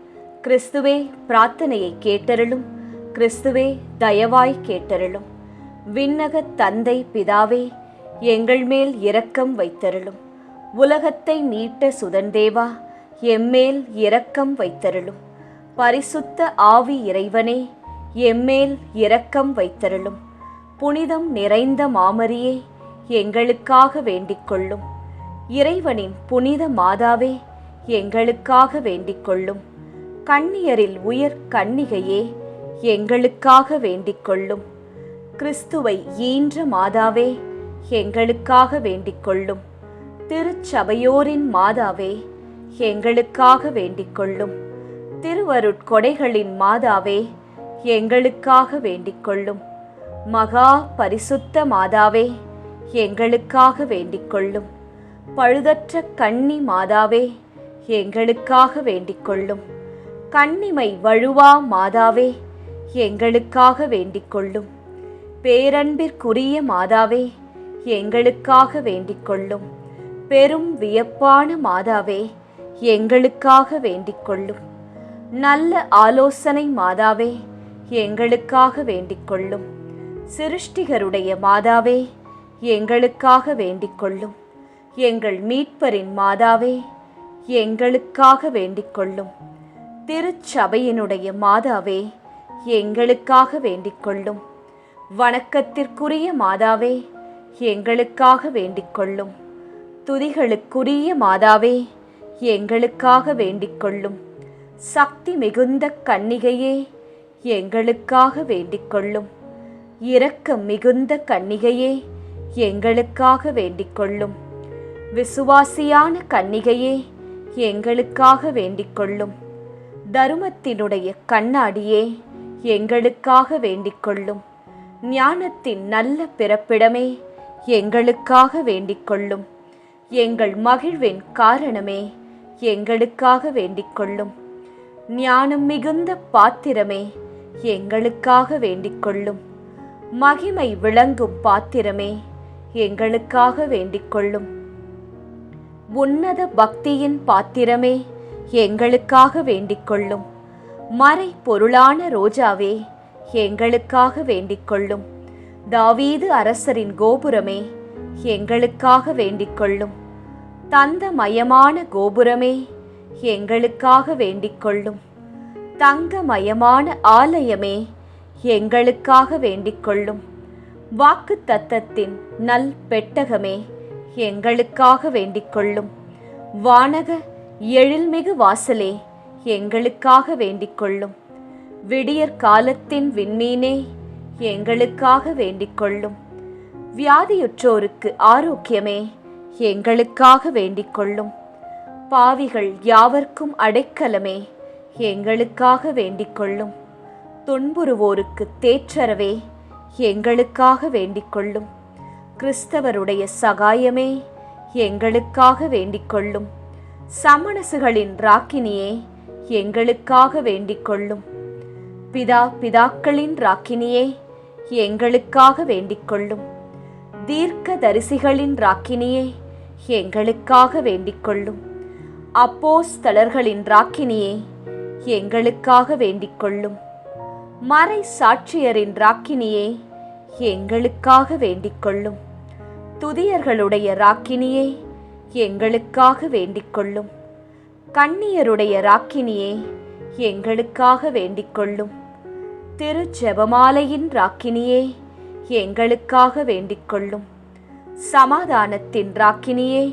கிறிஸ்துவே பிரார்த்தனையை கேட்டருளும், கிறிஸ்துவே தயவாய் கேட்டருளும். விண்ணக தந்தை பிதாவே, எங்கள் மேல் இரக்கம் வைத்தருளும். உலகத்தை மீட்ட சுதன்தேவா, எம்மேல் இரக்கம் வைத்தருளும். பரிசுத்த ஆவி இறைவனே, எம்மேல் இரக்கம் வைத்தருளும். புனிதம் நிறைந்த மாமரியே, எங்களுக்காக வேண்டிக்கொள்ளும். இறைவனின் புனித மாதாவே, எங்களுக்காக வேண்டிக்கொள்ளும். கன்னியரில் உயர் கன்னிகையே, எங்களுக்காக வேண்டிக்கொள்ளும். கிறிஸ்துவை ஈன்ற மாதாவே, எங்களுக்காக வேண்டிக்கொள்ளும். திருச்சபையோரின் மாதாவே, எங்களுக்காக வேண்டிக்கொள்ளும். திருவருட்கொடைகளின் மாதாவே, எங்களுக்காக வேண்டிக்கொள்ளும். மகா பரிசுத்த மாதாவே, எங்களுக்காக வேண்டிக்கொள்ளும். பழுதற்ற கன்னி மாதாவே, எங்களுக்காக வேண்டிக்கொள்ளும். கன்னிமை வழுவா மாதாவே, எங்களுக்காக வேண்டிக்கொள்ளும். பேரன்பிற்குரிய மாதாவே, எங்களுக்காக வேண்டிக்கொள்ளும். பெரும் வியப்பான மாதாவே, எங்களுக்காக வேண்டிக்கொள்ளும். நல்ல ஆலோசனை மாதாவே, எங்களுக்காக வேண்டிக்கொள்ளும். சிருஷ்டிகருடைய மாதாவே, எங்களுக்காக வேண்டிக்கொள்ளும். எங்கள் மீட்பரின் மாதாவே, எங்களுக்காக வேண்டிக்கொள்ளும். திருச்சபையினுடைய மாதாவே, எங்களுக்காக வேண்டிக்கொள்ளும். வணக்கத்திற்குரிய மாதாவே, எங்களுக்காக வேண்டிக்கொள்ளும். துதிகளுக்குரிய மாதாவே, எங்களுக்காக வேண்டிக்கொள்ளும். சக்தி மிகுந்த கன்னிகையே, எங்களுக்காக வேண்டிக்கொள்ளும். இரக்கம் மிகுந்த கன்னிகையே, எங்களுக்காக வேண்டிக் கொள்ளும். விசுவாசியான கன்னிகையே, எங்களுக்காக வேண்டிக் கொள்ளும். தருமத்தினுடைய கண்ணாடியே, எங்களுக்காக வேண்டிக் கொள்ளும். ஞானத்தின் நல்ல பிறப்பிடமே, எங்களுக்காக வேண்டிக் கொள்ளும். எங்கள் மகிழ்வின் காரணமே, எங்களுக்காக வேண்டிக் கொள்ளும். ஞானம் மிகுந்த பாத்திரமே, எங்களுக்காக வேண்டிக் கொள்ளும். மகிமை விளங்கும் பாத்திரமே, எங்களுக்காக வேண்டிக் கொள்ளும். உன்னத பக்தியின் பாத்திரமே, எங்களுக்காக வேண்டிக் கொள்ளும். மறை பொருளான ரோஜாவே, எங்களுக்காக வேண்டிக் கொள்ளும். தாவீது அரசரின் கோபுரமே, எங்களுக்காக வேண்டிக் கொள்ளும். தந்தமயமான கோபுரமே, எங்களுக்காக வேண்டிக் கொள்ளும். தங்கமயமான ஆலயமே, எங்களுக்காக வேண்டிக் கொள்ளும். வாக்கு தத்தத்தின் நல் பெட்டகமே, எங்களுக்காக வேண்டிக் கொள்ளும். வானக எழில்மிகு வாசலே, எங்களுக்காக வேண்டிக் கொள்ளும். விடியற் காலத்தின் விண்மீனே, எங்களுக்காக வேண்டிக் கொள்ளும். வியாதியுற்றோருக்கு ஆரோக்கியமே, எங்களுக்காக வேண்டிக் கொள்ளும். பாவிகள் யாவர்க்கும் அடைக்கலமே, எங்களுக்காக வேண்டிக் கொள்ளும். துன்புறுவோருக்கு தேற்றரவே, எங்களுக்காக வேண்டிக் கொள்ளும். கிறிஸ்தவருடைய சகாயமே, எங்களுக்காக வேண்டிக் கொள்ளும். சமணசுகளின் ராக்கினியே, எங்களுக்காக வேண்டிக் கொள்ளும். பிதாக்களின் ராக்கினியே, எங்களுக்காக வேண்டிக் கொள்ளும். தீர்க்க தரிசிகளின் ராக்கினியே, எங்களுக்காக வேண்டிக் கொள்ளும். அப்போஸ்தலர்களின் ராக்கினியே, எங்களுக்காக வேண்டிக் கொள்ளும். மறை சாட்சியரின் ராக்கினியே, எங்களுக்காக வேண்டிக் கொள்ளும். துதியர்களுடைய ராக்கினியே, எங்களுக்காக வேண்டிக் கொள்ளும். கன்னியருடைய ராக்கினியே, எங்களுக்காக வேண்டிக் கொள்ளும். திரு ஜெபமாலையின் ராக்கினியே, எங்களுக்காக வேண்டிக் கொள்ளும். சமாதானத்தின் ராக்கினியே,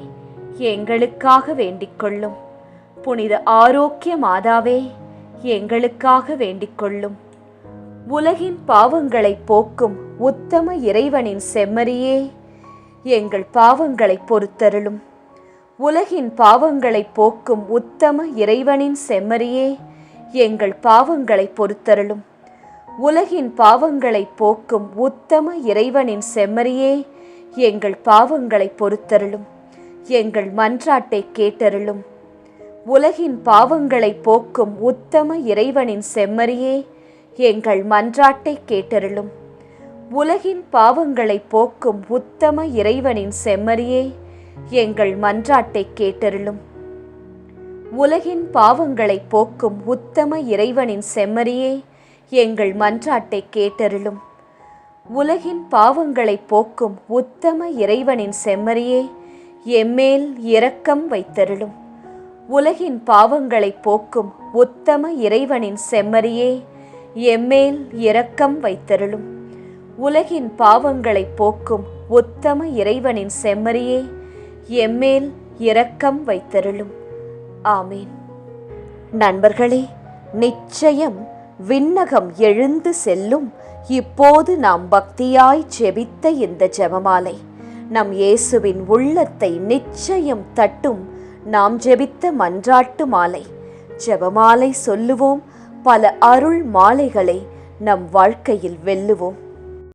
எங்களுக்காக வேண்டிக் கொள்ளும். புனித ஆரோக்கிய மாதாவே, எங்களுக்காக வேண்டிக் கொள்ளும். உலகின் பாவங்களை போக்கும் உத்தம இறைவனின் செம்மறியே, எங்கள் பாவங்களை பொறுத்தருளும். உலகின் பாவங்களை போக்கும் உத்தம இறைவனின் செம்மறியே, எங்கள் பாவங்களை பொறுத்தருளும். உலகின் பாவங்களை போக்கும் உத்தம இறைவனின் செம்மறியே, எங்கள் பாவங்களை பொறுத்தருளும். எங்கள் மன்றாட்டை கேட்டருளும். உலகின் பாவங்களை போக்கும் உத்தம இறைவனின் செம்மறியே, எங்கள் மன்றாட்டை கேட்டருளும். உலகின் பாவங்களை போக்கும் உத்தம இறைவனின் செம்மறியே, எங்கள் மன்றாட்டை கேட்டருளும். உலகின் பாவங்களை போக்கும் உத்தம இறைவனின் செம்மறியே, எங்கள் மன்றாட்டை கேட்டருளும். உலகின் பாவங்களை போக்கும் உத்தம இறைவனின் செம்மறியே, எம்மேல் இரக்கம் வைத்தருளும். உலகின் பாவங்களை போக்கும் உத்தம இறைவனின் செம்மறியே, எம்மேல் இரக்கம் வைத்தருளும். உலகின் பாவங்களை போக்கும் உத்தம இறைவனின் செம்மறியே, எம்மேல் இரக்கம் வைத்தருளும். ஆமீன். நண்பர்களே, நிச்சயம் விண்ணகம் எழுந்து செல்லும் இப்போது நாம் பக்தியாய் ஜெபித்த இந்த ஜெபமாலை நம் இயேசுவின் உள்ளத்தை நிச்சயம் தட்டும். நாம் ஜெபித்த மன்றாட்டு மாலை. ஜெபமாலை சொல்லுவோம், பல அருள் மாலைகளை நம் வாழ்க்கையில் வெல்லுவோம்.